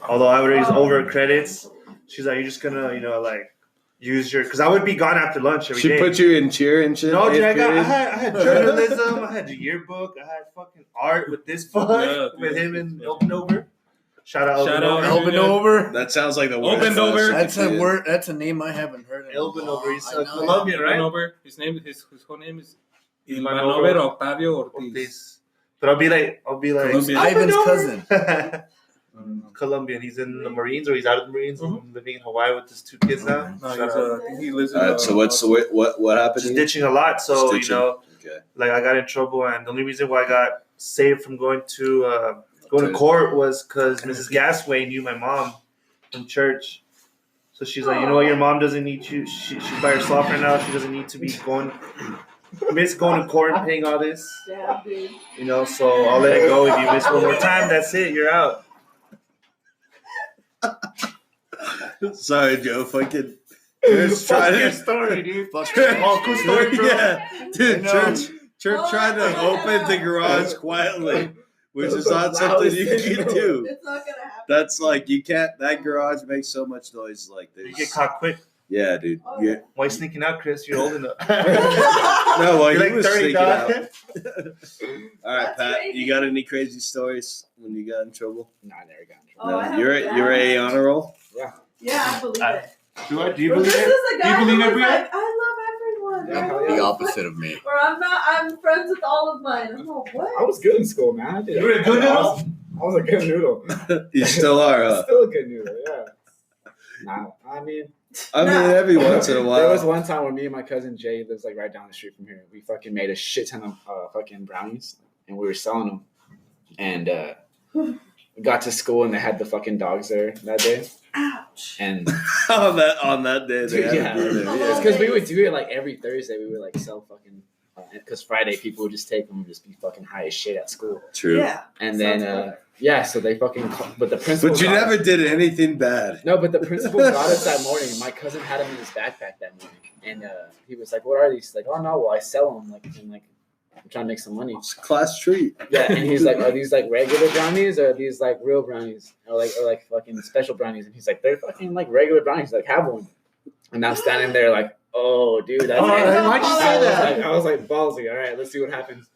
Although I would use over credits. She's like, you're just going to, like, use your, because I would be gone after lunch every day. She put you in cheer and shit? No, dude, I 8th period? had journalism, I had the yearbook, I had fucking art with this fuck, Yeah, with dude. him and Open Over. Shout out Shout Open out, Over. Elvin over. That sounds like the worst. Opened over. That's a word. That's a name I haven't heard of. Elvin Over. He's I know. Colombian, right? Over. His whole name is Ivanover Ivanover Octavio Ortiz. Ortiz. But I'll be like, Colombian. Ivan's cousin. Colombian. He's in the Marines, or he's out of the Marines, and living in Hawaii with his 2 kids now. No, Shout out. I think he lives in. All right, so what happened? Just ditching a lot. So Stitching. Okay. like I got in trouble, and the only reason why I got saved from going to court was because Mrs. Gasway knew my mom from church. So she's like, you know what, your mom doesn't need you. She's by herself right now. She doesn't need to be going to court and paying all this. Damn, dude. So I'll let it go. If you miss one more time, that's it. You're out. Sorry, Joe. Fucking. Church tried Good to. story, dude. Fuck Oh, cool story, bro. Yeah, dude. Church tried to open the garage quietly, which is not something you can do. It's not gonna happen. That's like you can't. That garage makes so much noise. Like You this. get caught quick. Yeah, dude. Oh, Yeah. Why you sneaking out, Chris? You're old enough. No, well, You're he like was 30, sneaking dog. out. All right, That's Pat. crazy. You got any crazy stories when you got in trouble? No, I never got in Oh, trouble. I No, have you're that. a honor roll. Yeah, I believe it. Do you But believe this it? is a guy believe who was every- like, I love everyone. Yeah, hell The yeah. opposite of me. Or I'm friends with all of mine. I'm like, what? I was good in school, man. I did. You were a good I was a good noodle. You still are, huh? Still a good noodle, yeah. Nah, I mean, I mean, every once in a while. there was one time where me and my cousin Jay lives like right down the street from here. We fucking made a shit ton of fucking brownies, and we were selling them. And We got to school and they had the fucking dogs there that day. Ouch. And on that day, they had yeah, to be there. it's because we would do it like every Thursday. We would like sell fucking. Because Friday people would just take them and just be fucking high as shit at school. True. Yeah. And Sounds then so they fucking. But the principal. But you never did anything bad. No, but the principal got us that morning. My cousin had them in his backpack that morning, and he was like, "What are these?" Like, "Oh no, well I sell them. Like, and like I'm trying to make some money." It's a class treat. Yeah, and he's like, "Are these like regular brownies or are these like real brownies or like fucking special brownies?" And he's like, "They're fucking like regular brownies. Like, have one." And I'm standing there like, "Oh, dude, that's why'd you say that? I was like, ballsy. All right, let's see what happens."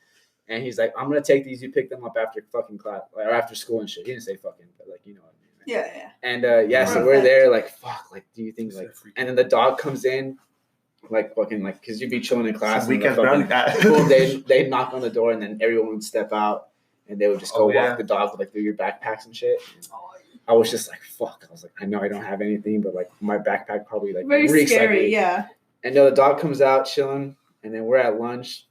And he's like, "I'm gonna take these. You pick them up after fucking class or after school and shit." He didn't say fucking, but like, you know what I mean. Right? Yeah. And so we're there like, fuck, like, do you think like? And then the dog comes in, like fucking like, cause you'd be chilling in class. Some And weekend fucking, brownie. boom, they'd knock on the door and then everyone would step out and they would just go walk the dog with like through your backpacks and shit. And I was just like, fuck. I was like, I know I don't have anything, but like my backpack probably like Very reeks scary, like yeah. And the dog comes out chilling, and then we're at lunch,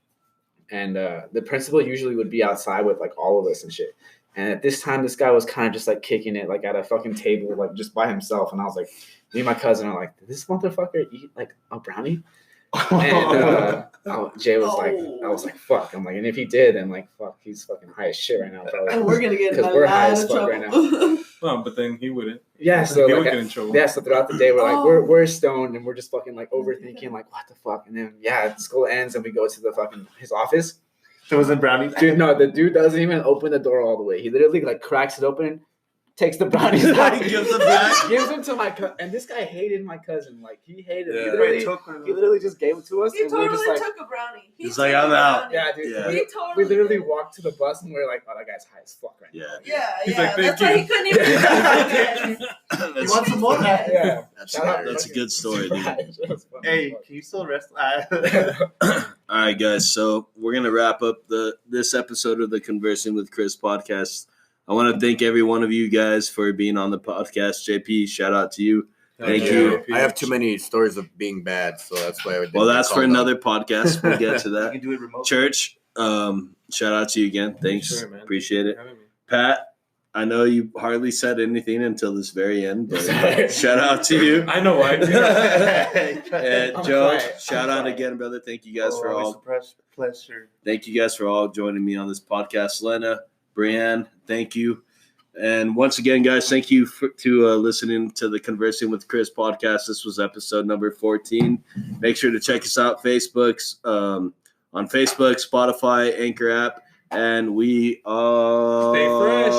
and the principal usually would be outside with like all of us and shit. And at this time, this guy was kind of just like kicking it, like at a fucking table, like just by himself. And I was like, me and my cousin are like, did this motherfucker eat like a brownie? And Jay was like, I was like, fuck. I'm like, and if he did, then like, fuck, he's fucking high as shit right now, bro. And we're gonna get in a we're high lot as of fuck trouble. right now. No, but then he wouldn't. Yeah, so He would like, get in trouble. yeah, so throughout the day we're like, we're stoned and we're just fucking like overthinking, like what the fuck, and then school ends and we go to the fucking his office. There wasn't brownies. Dude, no, the dude doesn't even open the door all the way. He literally like cracks it open, takes the brownies out, Gives them back. gives them to my cousin. And this guy hated my cousin. Like he hated him. Yeah. He literally just gave it to us. He and we were totally just like, took a brownie. He's like, I'm out. yeah, dude. Yeah. He We totally literally did. walked to the bus and we were like, oh, that guy's high as fuck right now. Yeah. He's Yeah. like, thank That's why you. he couldn't even You That's, want some more? Yeah. that's a good story, dude. Hey, can you still rest? All right, guys. So we're gonna wrap up this episode of the Conversing with Chris podcast. I want to thank every one of you guys for being on the podcast. JP, shout out to you. Thank you. I have too many stories of being bad, so that's why I didn't Well, that's call for them. another podcast. We'll get to You that. can do it remotely. Church, shout out to you again. Thanks. Sure, man. Appreciate it. Having me. Pat, I know you hardly said anything until this very end, but shout out to you. I know why. And I'm Joe, quiet. shout out again, brother. Thank you guys for always all. a pleasure. Thank you guys for all joining me on this podcast. Lena, Brianne, thank you. And once again, guys, thank you to listening to the Conversing with Chris podcast. This was episode number 14. Make sure to check us out on Facebook, Spotify, Anchor app, and we Stay fresh.